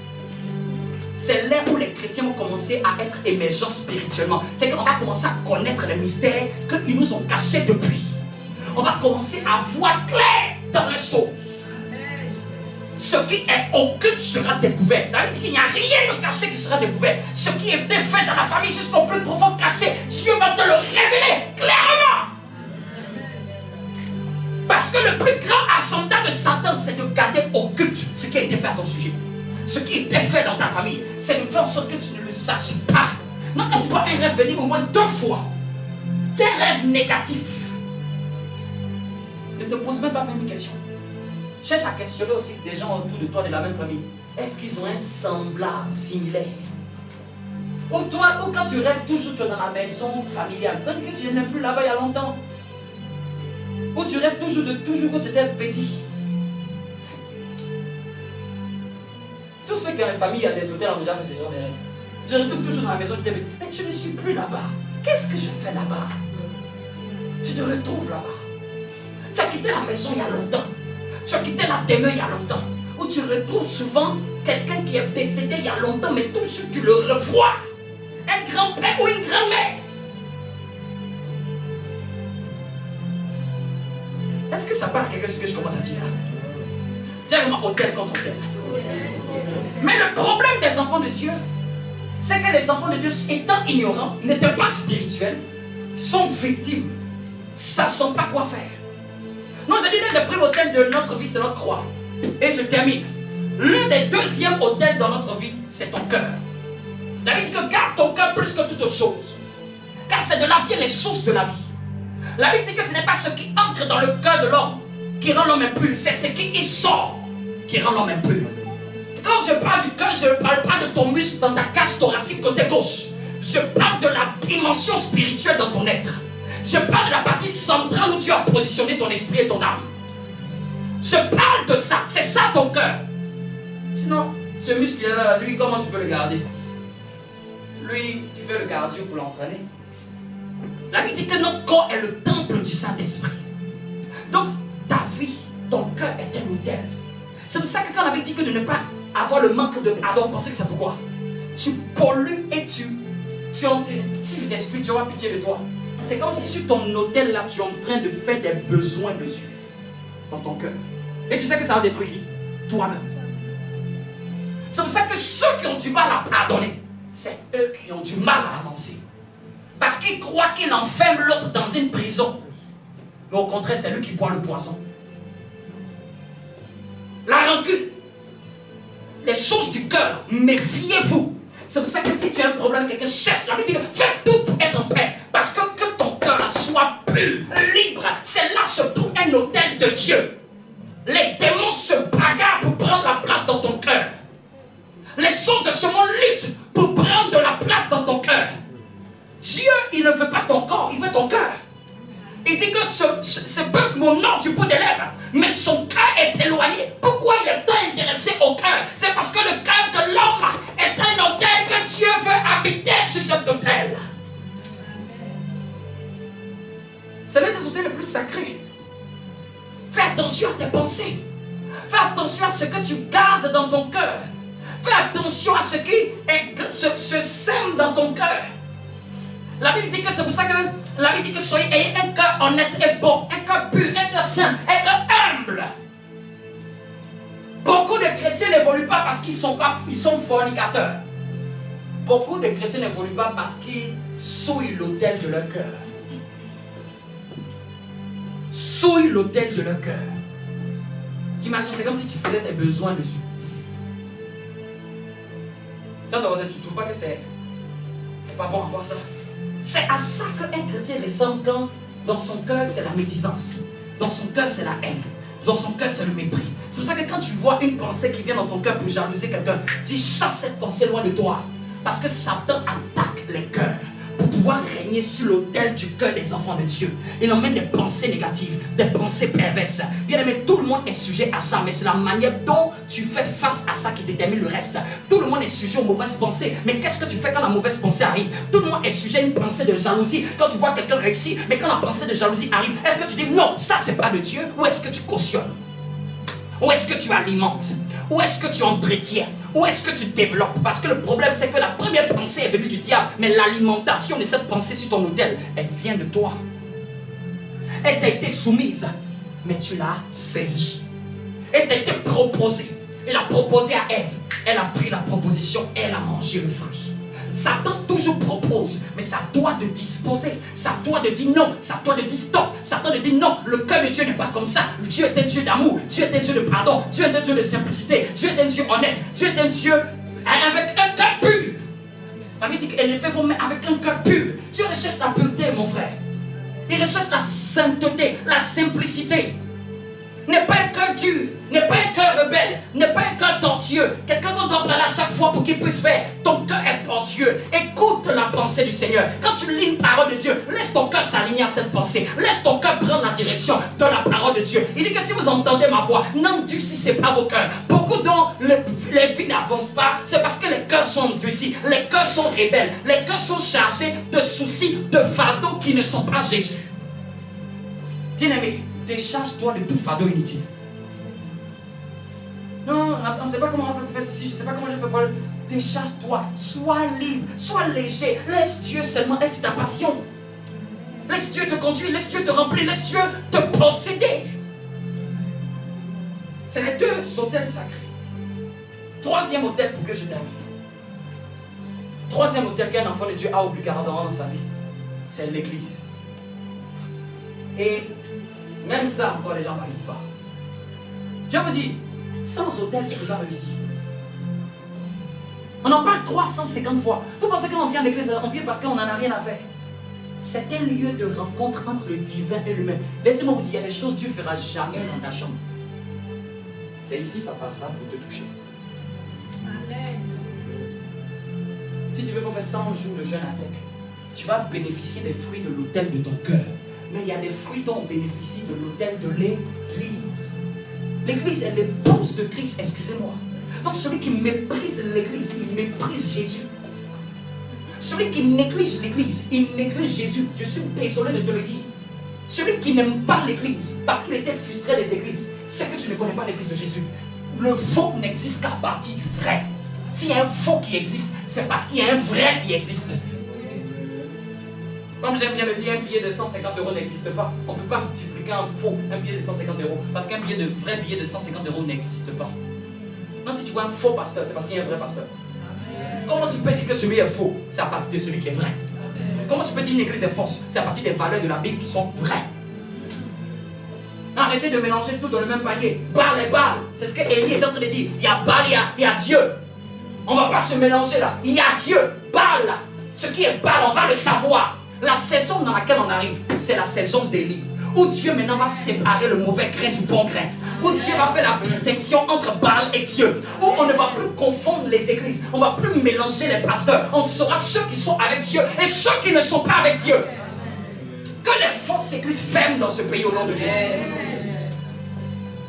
C'est l'ère où les chrétiens vont commencer à être émergents spirituellement. C'est qu'on va commencer à connaître les mystères qu'ils nous ont cachés depuis. On va commencer à voir clair dans les choses. Ce qui est occulte sera découvert. La Bible dit qu'il n'y a rien de caché qui sera découvert. Ce qui est défait dans la famille jusqu'au plus profond caché, Dieu va te le révéler clairement. Parce que le plus grand agenda de Satan, c'est de garder occulte ce qui est défait à ton sujet. Ce qui est défait dans ta famille, c'est de faire en sorte que tu ne le saches pas. Non, quand tu vois un rêve venir au moins 2 fois, des rêves négatifs, ne te pose même pas une question. Cherche à questionner aussi des gens autour de toi de la même famille. Est-ce qu'ils ont un semblable similaire? Ou toi, ou quand tu rêves toujours dans la maison familiale, peut-être que tu n'es plus là-bas il y a longtemps. Ou tu rêves toujours quand tu étais petit. Tous ceux qui ont une famille à des hôtels ont déjà fait ce genre de rêves. Tu retournes toujours dans la maison de tes petits. Mais je ne suis plus là-bas. Qu'est-ce que je fais là-bas? Tu te retrouves là-bas. Tu as quitté la maison il y a longtemps. Tu as quitté la demeure il y a longtemps. Où tu retrouves souvent quelqu'un qui est décédé il y a longtemps, mais toujours tu le revois. Un grand-père ou une grand-mère. Est-ce que ça parle à quelqu'un ce que je commence à dire là? Dis-moi hôtel contre hôtel. Mais le problème des enfants de Dieu, c'est que les enfants de Dieu, étant ignorants, n'étant pas spirituels, sont victimes. Ne savent pas quoi faire. Nous, je dis le premier hôtel de notre vie, c'est notre croix. Et je termine. L'un des deuxièmes hôtels dans notre vie, c'est ton cœur. La Bible dit que garde ton cœur plus que toute autre chose. Car c'est de là viennent les sources de la vie. La Bible dit que ce n'est pas ce qui entre dans le cœur de l'homme qui rend l'homme impur, c'est ce qui y sort qui rend l'homme impur. Quand je parle du cœur, je ne parle pas de ton muscle dans ta cage thoracique côté gauche. Je parle de la dimension spirituelle dans ton être. Je parle de la partie centrale où tu as positionné ton esprit et ton âme. Je parle de ça, c'est ça ton cœur. Sinon, ce muscle-là, lui, comment tu peux le garder? Lui, tu fais le cardio pour l'entraîner. La Bible dit que notre corps est le temple du Saint-Esprit. Donc, ta vie, ton cœur est un hôtel. C'est pour ça que quand la Bible dit que de ne pas avoir le manque de pardon, pensez que c'est pourquoi? Tu pollues et si je t'explique, tu auras pitié de toi. C'est comme si sur ton hôtel là, tu es en train de faire des besoins dessus, dans ton cœur. Et tu sais que ça va détruire qui? Toi-même. C'est pour ça que ceux qui ont du mal à pardonner, c'est eux qui ont du mal à avancer. Parce qu'ils croient qu'il enferme l'autre dans une prison. Mais au contraire, c'est lui qui boit le poison. La rancune. Les choses du cœur, méfiez-vous. C'est pour ça que si tu as un problème avec quelqu'un, cherche la Bible, fais tout pour être en paix. Parce que ton cœur soit pur, libre, c'est là se trouve un hôtel de Dieu. Les démons se bagarrent pour prendre la place dans ton cœur. Les choses de ce monde luttent pour prendre de la place dans ton cœur. Dieu, il ne veut pas ton corps, il veut ton cœur. Il dit que ce peuple m'honore du bout des lèvres, mais son cœur est éloigné. Pourquoi il est tant intéressé au cœur? C'est parce que le cœur de l'homme est un hôtel que Dieu veut habiter sur cet hôtel. C'est l'un des hôtels les plus sacrés. Fais attention à tes pensées. Fais attention à ce que tu gardes dans ton cœur. Fais attention à ce qui se sème dans ton cœur. La Bible dit que c'est pour ça que la Bible dit que ayez un cœur honnête et bon, un cœur pur, un cœur saint, un cœur humble. Beaucoup de chrétiens n'évoluent pas parce qu'ils sont fornicateurs. Beaucoup de chrétiens n'évoluent pas parce qu'ils souillent l'autel de leur cœur. Souillent l'autel de leur cœur. T'imagines, c'est comme si tu faisais tes besoins dessus. Tu ne trouves pas que c'est pas bon à voir ça? C'est à ça qu'un chrétien ressemble quand dans son cœur c'est la médisance, dans son cœur c'est la haine, dans son cœur c'est le mépris. C'est pour ça que quand tu vois une pensée qui vient dans ton cœur pour jalouser quelqu'un, tu chasses cette pensée loin de toi. Parce que Satan attaque les cœurs pour pouvoir régner sur l'autel du cœur des enfants de Dieu. Il emmène des pensées négatives, des pensées perverses. Bien aimé, tout le monde est sujet à ça, mais c'est la manière dont tu fais face à ça qui détermine le reste. Tout le monde est sujet aux mauvaises pensées, mais qu'est-ce que tu fais quand la mauvaise pensée arrive? Tout le monde est sujet à une pensée de jalousie. Quand tu vois quelqu'un réussir, mais quand la pensée de jalousie arrive, est-ce que tu dis non, ça c'est pas de Dieu? Ou est-ce que tu cautionnes? Ou est-ce que tu alimentes? Où est-ce que tu entretiens? Où est-ce que tu développes? Parce que le problème, c'est que la première pensée est venue du diable. Mais l'alimentation de cette pensée sur ton autel, elle vient de toi. Elle t'a été soumise, mais tu l'as saisie. Elle t'a été proposée. Elle a proposé à Ève. Elle a pris la proposition, elle a mangé le fruit. Satan toujours propose, mais c'est à toi de disposer. C'est à toi de dire non, c'est à toi de dire stop. C'est à toi de dire non, le cœur de Dieu n'est pas comme ça. Dieu est un Dieu d'amour, Dieu est un Dieu de pardon, Dieu est un Dieu de simplicité, Dieu est un Dieu honnête, Dieu est un Dieu avec un cœur pur. La Bible dit qu'élevez vos mains avec un cœur pur. Dieu recherche la pureté, mon frère. Il recherche la sainteté, la simplicité. N'est pas un cœur dur, n'est pas un cœur rebelle, n'est pas un cœur tortueux. Quelqu'un dont on parle à chaque fois pour qu'il puisse faire. Ton cœur est tortueux. Écoute la pensée du Seigneur. Quand tu lis une parole de Dieu, laisse ton cœur s'aligner à cette pensée. Laisse ton cœur prendre la direction de la parole de Dieu. Il dit que si vous entendez ma voix, n'endurcissez si c'est pas vos cœurs. Beaucoup dont les vies n'avancent pas, c'est parce que les cœurs sont endurcis, les cœurs sont rebelles, les cœurs sont chargés de soucis, de fardeaux qui ne sont pas Jésus. Bien-aimé, décharge-toi de tout fardeau inutile. Non, on ne sait pas comment on fait ceci, je ne sais pas comment je fais pour le... Décharge-toi, sois libre, sois léger. Laisse Dieu seulement être ta passion. Laisse Dieu te conduire, laisse Dieu te remplir, laisse Dieu te posséder. C'est les deux autels sacrés. Troisième autel pour que je termine. Troisième autel qu'un enfant de Dieu a obligatoirement dans sa vie, c'est l'église. Et même ça, encore les gens ne valident pas. Je vous dis, sans autel, tu ne peux pas réussir. On en parle 350 fois. Vous pensez qu'on vient à l'église, on vient parce qu'on n'en a rien à faire. C'est un lieu de rencontre entre le divin et l'humain. Laissez-moi vous dire, il y a des choses que Dieu ne fera jamais dans ta chambre. C'est ici, ça passera pour te toucher. Amen. Si tu veux, il faut faire 100 jours de jeûne à sec. Tu vas bénéficier des fruits de l'autel de ton cœur. Mais il y a des fruits dont on bénéficie de l'autel de l'église. L'église est l'épouse de Christ, excusez-moi. Donc celui qui méprise l'église, il méprise Jésus. Celui qui néglige l'église, il néglige Jésus. Je suis désolé de te le dire. Celui qui n'aime pas l'église, parce qu'il était frustré des églises, c'est que tu ne connais pas l'église de Jésus. Le faux n'existe qu'à partir du vrai. S'il y a un faux qui existe, c'est parce qu'il y a un vrai qui existe. Comme j'aime bien le dire, un billet de 150 € n'existe pas. On ne peut pas multiplier un faux, un billet de 150 €, parce qu'un vrai billet de 150 € n'existe pas. Non, si tu vois un faux pasteur, c'est parce qu'il y a un vrai pasteur. Comment tu peux dire que celui est faux? C'est à partir de celui qui est vrai. Comment tu peux dire qu'une église est fausse? C'est à partir des valeurs de la Bible qui sont vraies. Arrêtez de mélanger tout dans le même panier. Baal et Baal. C'est ce que Élie est en train de dire. Il y a Baal, il y a Dieu. On ne va pas se mélanger là. Il y a Dieu. Baal là. Ce qui est Baal, on va le savoir. La saison dans laquelle on arrive, c'est la saison d'Élie. Où Dieu maintenant va séparer le mauvais grain du bon grain. Où Dieu va faire la distinction entre Baal et Dieu. Où on ne va plus confondre les églises. On ne va plus mélanger les pasteurs. On saura ceux qui sont avec Dieu et ceux qui ne sont pas avec Dieu. Que les fausses églises ferment dans ce pays au nom de Jésus.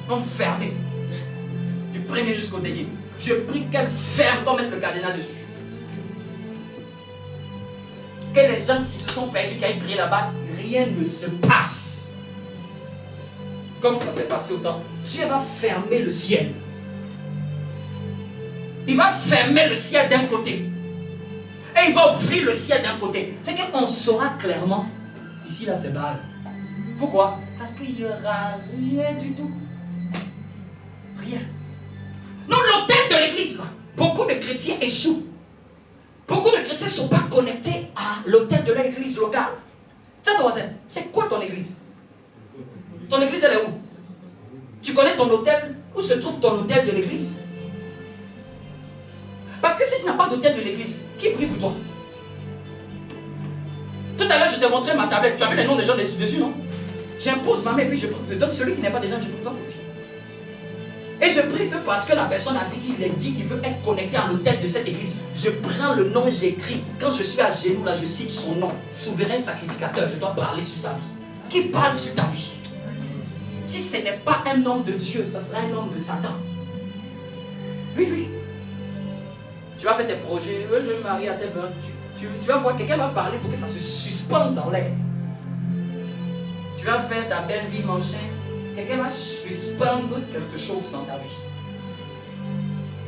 Enfermées. Du premier jusqu'au dernier. Je prie qu'elles ferment comme mettre le cardinal dessus. Que les gens qui se sont perdus, qui aillent prier là-bas, rien ne se passe. Comme ça s'est passé au temps. Dieu va fermer le ciel. Il va fermer le ciel d'un côté. Et il va ouvrir le ciel d'un côté. C'est qu'on saura clairement. Ici, là, c'est Baal. Pourquoi? Parce qu'il n'y aura rien du tout. Rien. Non, l'autel de l'église, là. Beaucoup de chrétiens échouent. Beaucoup de chrétiens ne sont pas connectés à l'autel de l'église locale. C'est quoi ton église? Ton église, elle est où? Tu connais ton hôtel? Où se trouve ton hôtel de l'église? Parce que si tu n'as pas d'hôtel de l'église, qui prie pour toi? Tout à l'heure, je t'ai montré ma tablette. Tu as vu les noms des gens dessus, non? J'impose ma main et puis je prie. Donc celui qui n'est pas dedans, je ne prie pas pour lui. Et je prie que parce que la personne a dit qu'il veut être connecté à l'autel de cette église, je prends le nom et j'écris. Quand je suis à genoux, là, je cite son nom. Souverain sacrificateur, je dois parler sur sa vie. Qui parle sur ta vie? Si ce n'est pas un homme de Dieu, ça sera un homme de Satan. Oui, oui. Tu vas faire tes projets, je vais me marier à tel beurre. Tu vas voir, quelqu'un va parler pour que ça se suspende dans l'air. Tu vas faire ta belle vie, mon chien. Quelqu'un va suspendre quelque chose dans ta vie.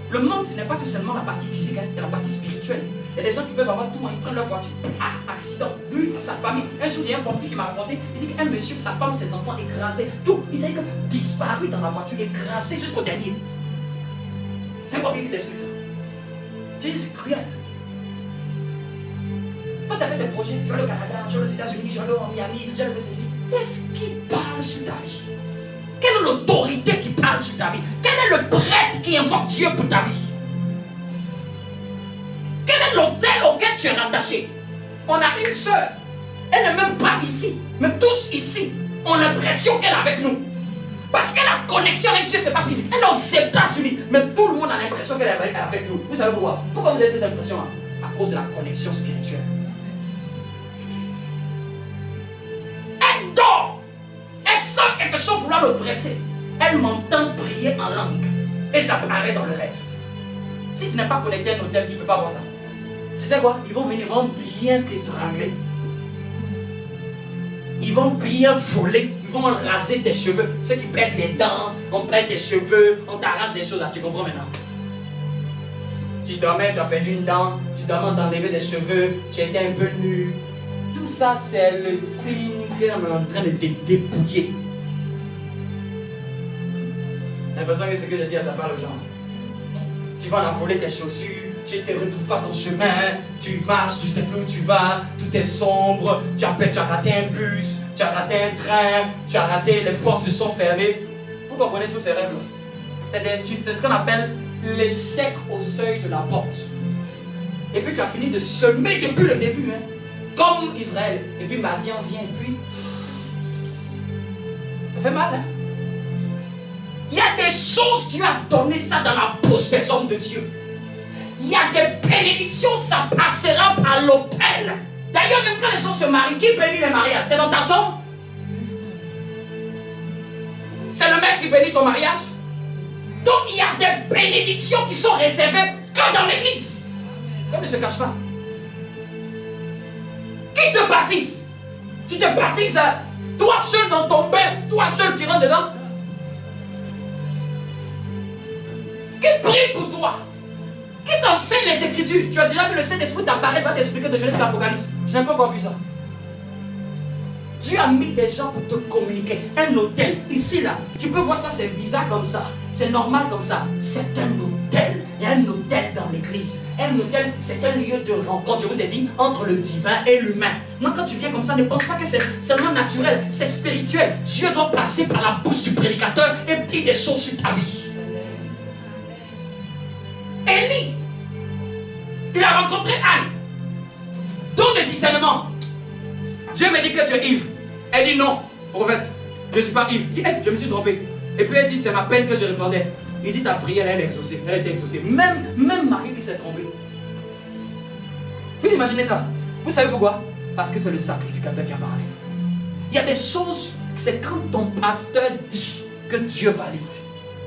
Le monde, ce n'est pas que seulement la partie physique, il y a la partie spirituelle. Il y a des gens qui peuvent avoir tout, ils prennent leur voiture. Ah, accident, lui, sa famille. Un jour, il y a un pompier qui m'a raconté, il dit qu'un monsieur, sa femme, ses enfants écrasés, tout, ils avaient disparu dans la voiture, écrasés jusqu'au dernier. C'est un pompier qui t'explique ça. Tu dis, c'est cruel. Quand tu as fait des projets, je vais aller au Canada, je vais aux États-Unis, je vais aller en Miami, je vais aller ceci. Qu'est-ce qui parle sur ta vie? Quelle est l'autorité qui parle sur ta vie? Quel est le prêtre qui invoque Dieu pour ta vie? Quel est l'autel auquel tu es rattaché? On a une sœur. Elle n'est même pas ici. Mais tous ici ont l'impression qu'elle est avec nous. Parce que la connexion avec Dieu, ce n'est pas physique. Elle est aux États-Unis. Mais tout le monde a l'impression qu'elle est avec nous. Vous savez pourquoi? Pourquoi vous avez cette impression? À cause de la connexion spirituelle. Elle dort. Elle sent quelque chose vouloir le presser. Elle m'entend prier en langue. Et j'apparais dans le rêve. Si tu n'es pas connecté à un hôtel, tu ne peux pas voir ça. Tu sais quoi? Ils vont venir, ils vont bien t'étrangler. Ils vont bien voler. Ils vont raser tes cheveux. Ceux qui perdent les dents, on perd tes cheveux, on t'arrache des choses là. Tu comprends maintenant? Tu dormais, tu as perdu une dent. Tu dormais, on t'a enlevé des cheveux. Tu étais un peu nu. Tout ça, c'est le signe qu'on est en train de te dépouiller. J'ai l'impression que ce que je dis, ça parle aux gens. Tu vas en voler tes chaussures, tu ne te retrouves pas ton chemin, tu marches, tu ne sais plus où tu vas, tout est sombre, tu as raté un bus, tu as raté un train, tu as raté, les portes se sont fermées. Vous comprenez tous ces rêves-là? C'est ce qu'on appelle l'échec au seuil de la porte. Et puis tu as fini de semer depuis le début, hein, comme Israël. Et puis Madian vient et puis... Ça fait mal, hein? Il y a des choses, Dieu a donné ça dans la bouche des hommes de Dieu. Il y a des bénédictions, ça passera par l'autel. D'ailleurs, même quand les gens se marient, qui bénit le mariage? C'est dans ta chambre? C'est le mec qui bénit ton mariage? Donc il y a des bénédictions qui sont réservées que dans l'église. Comme ne se cache pas. Qui te baptise? Tu te baptises, toi seul dans ton bain, toi seul tu rentres dedans? Qui prie pour toi? Qui t'enseigne les Écritures? Tu as déjà vu le Saint-Esprit t'apparaître, va t'expliquer de Genèse à l'Apocalypse. Je n'ai pas encore vu ça. Dieu a mis des gens pour te communiquer. Un hôtel, ici là, tu peux voir ça, c'est bizarre comme ça. C'est normal comme ça. C'est un hôtel. Il y a un hôtel dans l'église. Un hôtel, c'est un lieu de rencontre, je vous ai dit, entre le divin et l'humain. Moi, quand tu viens comme ça, ne pense pas que c'est seulement naturel, c'est spirituel. Dieu doit passer par la bouche du prédicateur et dire des choses sur ta vie. Élie, il a rencontré Anne. Don de discernement. Dieu me dit que tu es ivre. Elle dit non, prophète, je ne suis pas ivre. Il dit, hey, je me suis trompé. Et puis elle dit, c'est ma peine que je répondais. Il dit, ta prière, elle est exaucée. Elle était exaucée. Même Marie qui s'est trompée. Vous imaginez ça? Vous savez pourquoi? Parce que c'est le sacrificateur qui a parlé. Il y a des choses, c'est quand ton pasteur dit que Dieu valide.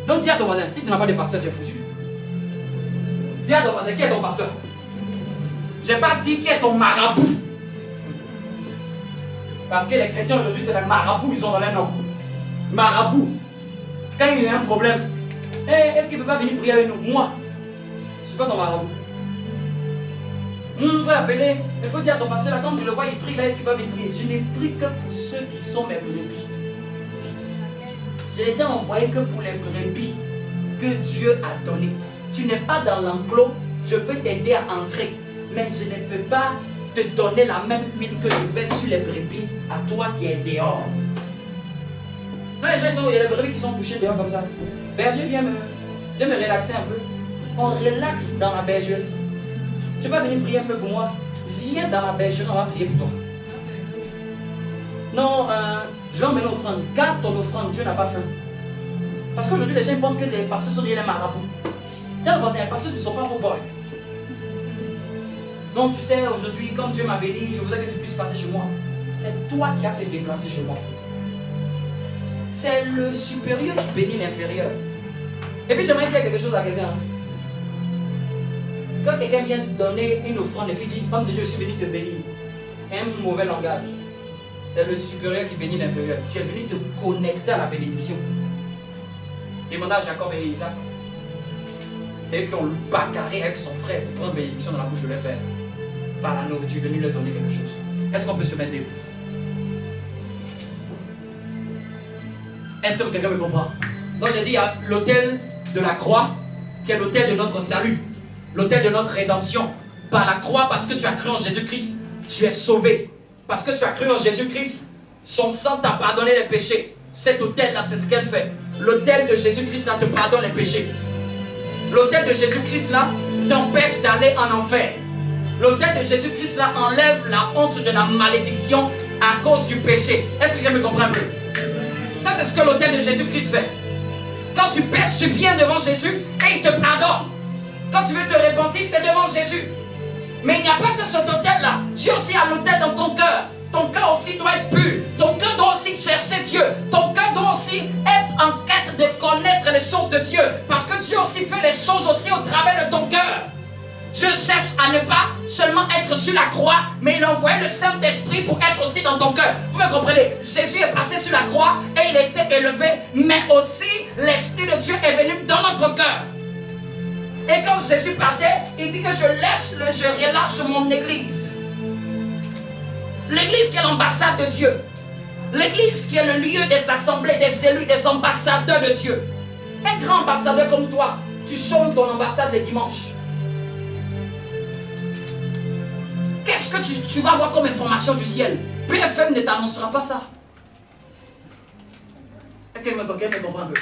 Donc dis à ton voisin, si tu n'as pas de pasteur, tu es foutu. Dis à ton voisin, qui est ton pasteur? Je n'ai pas dit qui est ton marabout. Parce que les chrétiens aujourd'hui, c'est les marabouts, ils ont dans les noms. Marabout. Quand il y a un problème, hey, est-ce qu'il ne peut pas venir prier avec nous? Moi, je ne suis pas ton marabout. Il faut l'appeler, il faut dire à ton pasteur, là, quand tu le vois, il prie, là, est-ce qu'il va venir prier? Je n'ai pris que pour ceux qui sont mes brebis. Je n'ai été envoyé que pour les brebis que Dieu a donné. Tu n'es pas dans l'enclos, je peux t'aider à entrer, mais je ne peux pas te donner la même huile que je vais sur les brebis à toi qui es dehors. Non, les gens, il y a les brebis qui sont couchés dehors comme ça. Berger, viens me relaxer un peu. On relaxe dans la bergerie. Tu vas venir prier un peu pour moi. Viens dans la bergerie, on va prier pour toi. Non, je vais emmener l'offrande. Garde ton offrande, Dieu n'a pas faim. Parce qu'aujourd'hui, les gens pensent que les pasteurs sont des marabouts. Tiens, les pasteurs ne sont pas vos boys. Donc, tu sais, aujourd'hui, comme Dieu m'a béni, je voudrais que tu puisses passer chez moi. C'est toi qui as te déplacé chez moi. C'est le supérieur qui bénit l'inférieur. Et puis, j'aimerais dire quelque chose à quelqu'un. Quand quelqu'un vient donner une offrande et puis dit, homme de Dieu, je suis venu te bénir, c'est un mauvais langage. C'est le supérieur qui bénit l'inférieur. Tu es venu te connecter à la bénédiction. Demandez à Jacob et Isaac. C'est eux qui ont bagarré avec son frère pour prendre bénédiction dans la bouche de leur père. Par la nourriture, venu leur donner quelque chose. Est-ce qu'on peut se mettre debout? Est-ce que quelqu'un me comprend? Donc j'ai dit, il y a l'autel de la croix, qui est l'autel de notre salut, l'autel de notre rédemption. Par la croix, parce que tu as cru en Jésus-Christ, tu es sauvé. Parce que tu as cru en Jésus-Christ, son sang t'a pardonné les péchés. Cet autel-là, c'est ce qu'elle fait. L'autel de Jésus-Christ là te pardonne les péchés. L'autel de Jésus-Christ là t'empêche d'aller en enfer. L'autel de Jésus-Christ là enlève la honte de la malédiction à cause du péché. Est-ce que quelqu'un me comprend un peu? Ça, c'est ce que l'autel de Jésus-Christ fait. Quand tu pèches, tu viens devant Jésus et il te pardonne. Quand tu veux te repentir, c'est devant Jésus. Mais il n'y a pas que cet autel-là. Dieu aussi a l'autel dans ton cœur. Ton cœur aussi doit être pur. Ton cœur doit aussi chercher Dieu. Ton cœur doit aussi être en quête de connaître les choses de Dieu. Parce que Dieu aussi fait les choses aussi au travers de ton cœur. Dieu cherche à ne pas seulement être sur la croix, mais il a envoyé le Saint-Esprit pour être aussi dans ton cœur. Vous me comprenez? Jésus est passé sur la croix et il a été élevé, mais aussi l'Esprit de Dieu est venu dans notre cœur. Et quand Jésus partait, il dit que je relâche mon église. L'église qui est l'ambassade de Dieu. L'église qui est le lieu des assemblées, des élus, des ambassadeurs de Dieu. Un grand ambassadeur comme toi, tu chômes ton ambassade les dimanches. Qu'est-ce que tu vas avoir comme information du ciel? BFM ne t'annoncera pas ça. Quelqu'un me comprend un peu?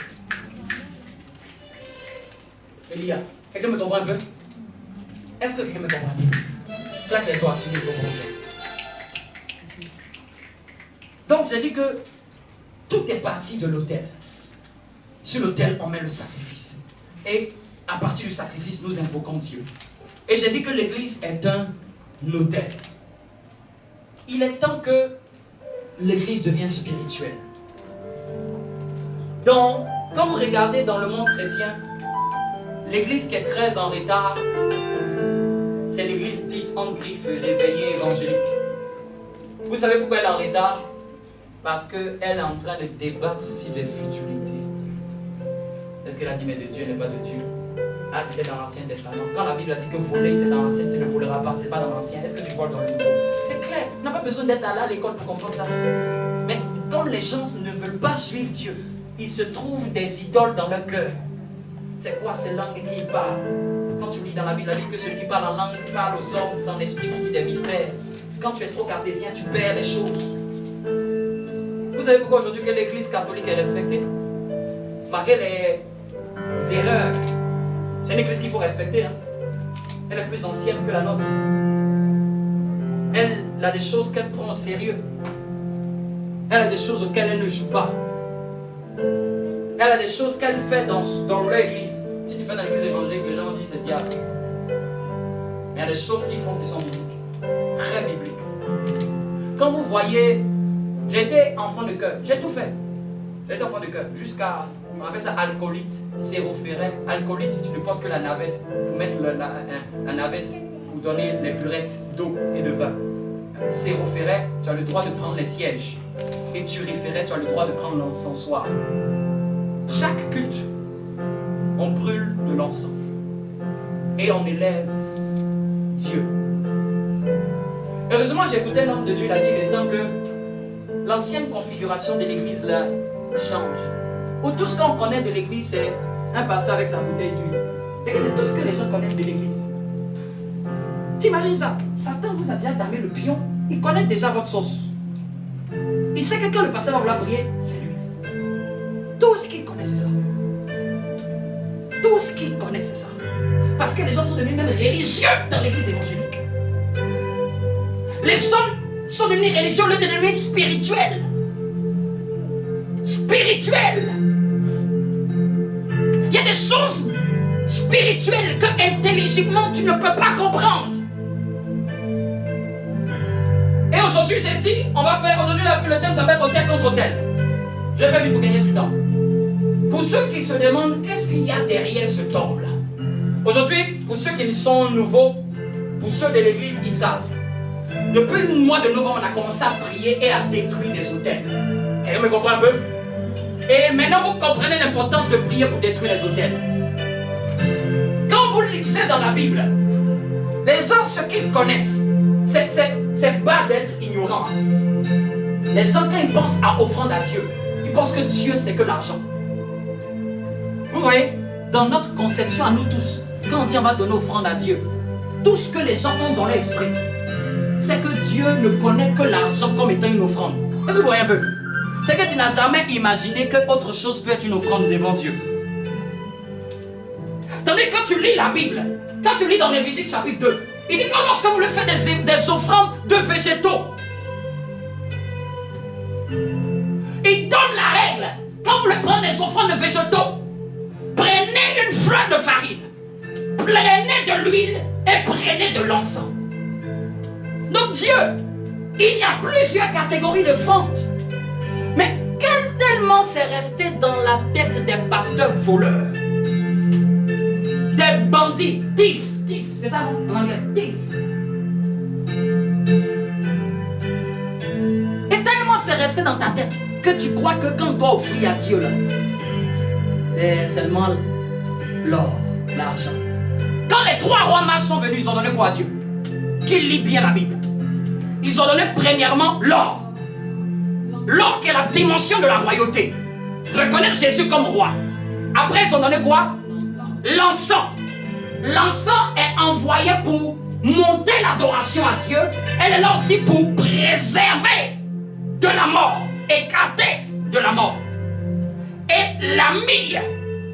Elia, quelqu'un me comprend un peu? Est-ce que quelqu'un me comprend un peu? Claque les doigts, tu me comprends un peu. Donc j'ai dit que tout est parti de l'autel. Sur l'autel, on met le sacrifice. Et à partir du sacrifice, nous invoquons Dieu. Et j'ai dit que l'église est un autel. Il est temps que l'église devienne spirituelle. Donc, quand vous regardez dans le monde chrétien, l'église qui est très en retard, c'est l'église dite en griffe, réveillée, évangélique. Vous savez pourquoi elle est en retard? Parce qu'elle est en train de débattre sur des futilités. Est-ce qu'elle a dit, mais de Dieu n'est pas de Dieu? Ah, c'était dans l'Ancien Testament. Quand la Bible a dit que voler, c'est dans l'Ancien, tu ne voleras pas, c'est pas dans l'Ancien. Est-ce que tu voles dans le Nouveau? C'est clair. On n'a pas besoin d'être allé à l'école pour comprendre ça. Mais comme les gens ne veulent pas suivre Dieu, ils se trouvent des idoles dans leur cœur. C'est quoi ces langues qui parlent? Quand tu lis dans la Bible, que celui qui parle en langue parle aux hommes, c'est un esprit qui dit des mystères. Quand tu es trop cartésien, tu perds les choses. Vous savez pourquoi aujourd'hui que l'église catholique est respectée? Malgré les erreurs. C'est une église qu'il faut respecter. Hein? Elle est plus ancienne que la nôtre. Elle a des choses qu'elle prend au sérieux. Elle a des choses auxquelles elle ne joue pas. Elle a des choses qu'elle fait dans leur église. Si tu fais dans l'église évangélique, les gens disent c'est diable. Mais il y a des choses qu'ils font qui sont bibliques. Très bibliques. Quand vous voyez, j'étais enfant de cœur. J'ai tout fait. J'étais enfant de cœur. Jusqu'à, on appelle ça alcoolite, sérophéret. Alcoolite, si tu ne portes que la navette, pour mettre la navette, pour donner les burettes d'eau et de vin. Sérophéret, tu as le droit de prendre les sièges. Et turiféret, tu as le droit de prendre l'encensoir. Chaque culte, on brûle de l'encens. Et on élève Dieu. Heureusement, j'ai écouté un homme de Dieu, il a dit il est temps que l'ancienne configuration de l'église là change. Où tout ce qu'on connaît de l'église, c'est un pasteur avec sa bouteille d'huile. Et c'est tout ce que les gens connaissent de l'église. T'imagines ça? Satan vous a déjà damé le pion. Il connaît déjà votre sauce. Il sait que quand le pasteur va vouloir prier, c'est lui. Tout ce qu'il connaît, c'est ça. Tout ce qu'il connaît, c'est ça. Parce que les gens sont devenus même religieux dans l'église évangélique. Les gens sont devenus religieux au lieu de devenir spirituels. Spirituels. des choses spirituelles que intelligiblement tu ne peux pas comprendre. Et aujourd'hui, j'ai dit, on va faire, aujourd'hui le thème s'appelle hôtel contre hôtel. Je vais faire vite pour gagner du temps. Pour ceux qui se demandent, qu'est-ce qu'il y a derrière ce tombe-là? Aujourd'hui, pour ceux qui sont nouveaux, pour ceux de l'église, ils savent. Depuis le mois de novembre, on a commencé à prier et à détruire des hôtels. Quelqu'un me comprend un peu? Et maintenant, vous comprenez l'importance de prier pour détruire les hôtels. Quand vous lisez dans la Bible, les gens, ce qu'ils connaissent, c'est pas d'être ignorant. Les gens, quand ils pensent à offrande à Dieu, ils pensent que Dieu, c'est que l'argent. Vous voyez, dans notre conception à nous tous, quand on dit on va donner offrande à Dieu, tout ce que les gens ont dans l'esprit, c'est que Dieu ne connaît que l'argent comme étant une offrande. Est-ce que vous voyez un peu? C'est que tu n'as jamais imaginé que autre chose peut être une offrande devant Dieu. Tandis que quand tu lis la Bible, quand tu lis dans Lévitique chapitre 2, il dit que lorsque vous voulez faire des offrandes de végétaux, il donne la règle. Quand vous voulez prendre des offrandes de végétaux, prenez une fleur de farine, prenez de l'huile et prenez de l'encens. Donc Dieu, il y a plusieurs catégories d'offrandes. Mais quel tellement c'est resté dans la tête des pasteurs voleurs, des bandits, thieves, c'est ça en anglais, thieves. Et tellement c'est resté dans ta tête que tu crois que quand on doit offrir à Dieu là, c'est seulement l'or, l'argent. Quand les 3 rois mages sont venus, ils ont donné quoi à Dieu? Qui lit bien la Bible? Ils ont donné premièrement l'or. L'or qui est la dimension de la royauté. Reconnaître Jésus comme roi. Après ils ont donné quoi? L'encens. L'encens est envoyé pour monter l'adoration à Dieu. Elle est là aussi pour préserver de la mort, écarter de la mort. Et la myrrhe,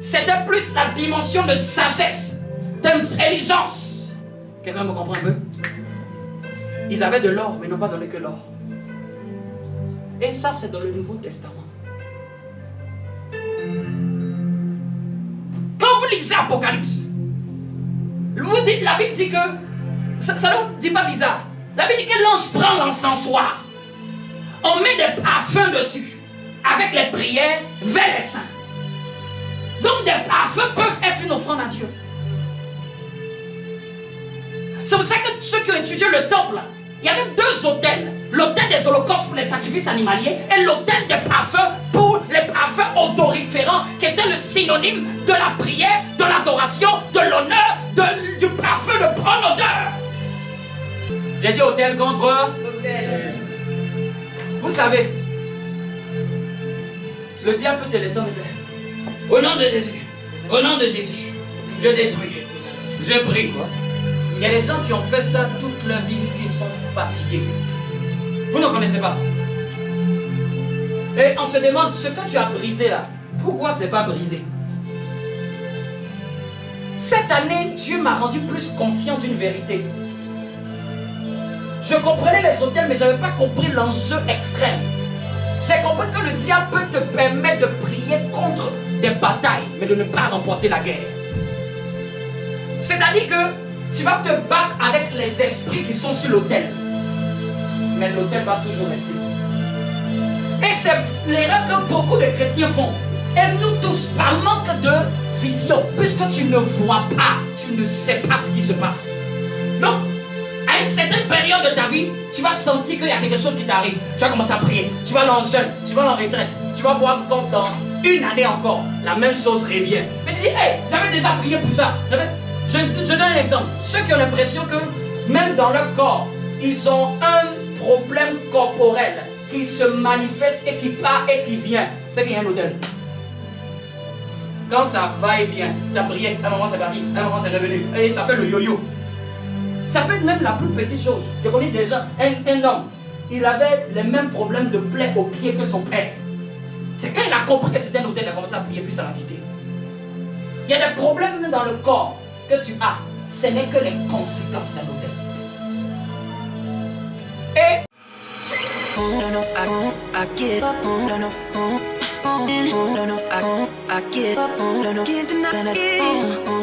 c'était plus la dimension de sagesse, d'intelligence. Quelqu'un me comprend un peu? Ils avaient de l'or, mais n'ont pas donné que l'or. Et ça, c'est dans le Nouveau Testament. Quand vous lisez Apocalypse, la Bible dit que, ça ne vous dit pas bizarre, la Bible dit que l'ange prend l'encensoir, on met des parfums dessus, avec les prières vers les saints. Donc des parfums peuvent être une offrande à Dieu. C'est pour ça que ceux qui ont étudié le temple, il y avait 2 autels. L'autel des holocaustes pour les sacrifices animaliers et l'autel des parfums pour les parfums odoriférants qui étaient le synonyme de la prière, de l'adoration, de l'honneur, du parfum de bonne odeur. J'ai dit autel contre Hôtel. Vous savez, le diable peut te laisser en effet. Au nom de Jésus, au nom de Jésus, je détruis, je brise. Il y a des gens qui ont fait ça toute leur vie jusqu'ils sont fatigués. Vous ne connaissez pas. Et on se demande, ce que tu as brisé là, pourquoi c'est pas brisé? Cette année, Dieu m'a rendu plus conscient d'une vérité. Je comprenais les hôtels, mais je n'avais pas compris l'enjeu extrême. J'ai compris que le diable peut te permettre de prier contre des batailles, mais de ne pas remporter la guerre. C'est-à-dire que tu vas te battre avec les esprits qui sont sur l'autel. Mais l'autel va toujours rester. Et c'est l'erreur que beaucoup de chrétiens font. Et nous tous, par manque de vision, puisque tu ne vois pas, tu ne sais pas ce qui se passe. Donc, à une certaine période de ta vie, tu vas sentir qu'il y a quelque chose qui t'arrive. Tu vas commencer à prier, tu vas aller en jeûne, tu vas aller en retraite. Tu vas voir encore dans une année encore, la même chose revient. Mais tu dis, hey, j'avais déjà prié pour ça. Je donne un exemple. Ceux qui ont l'impression que même dans leur corps, ils ont un problème corporel qui se manifeste et qui part et qui vient. C'est qu'il y a un hôtel. Quand ça va et vient, tu as prié, à un moment c'est parti, à un moment c'est revenu. Et ça fait le yo-yo. Ça peut être même la plus petite chose. Je connais déjà un homme, il avait les mêmes problèmes de plaies aux pieds que son père. C'est quand il a compris que c'était un hôtel, il a commencé à prier, puis ça l'a quitté. Il y a des problèmes dans le corps que tu as. Ce n'est que les conséquences d'un hôtel. Et no, no, I give up, no, no, No, no, I get up. No, no, can't deny that I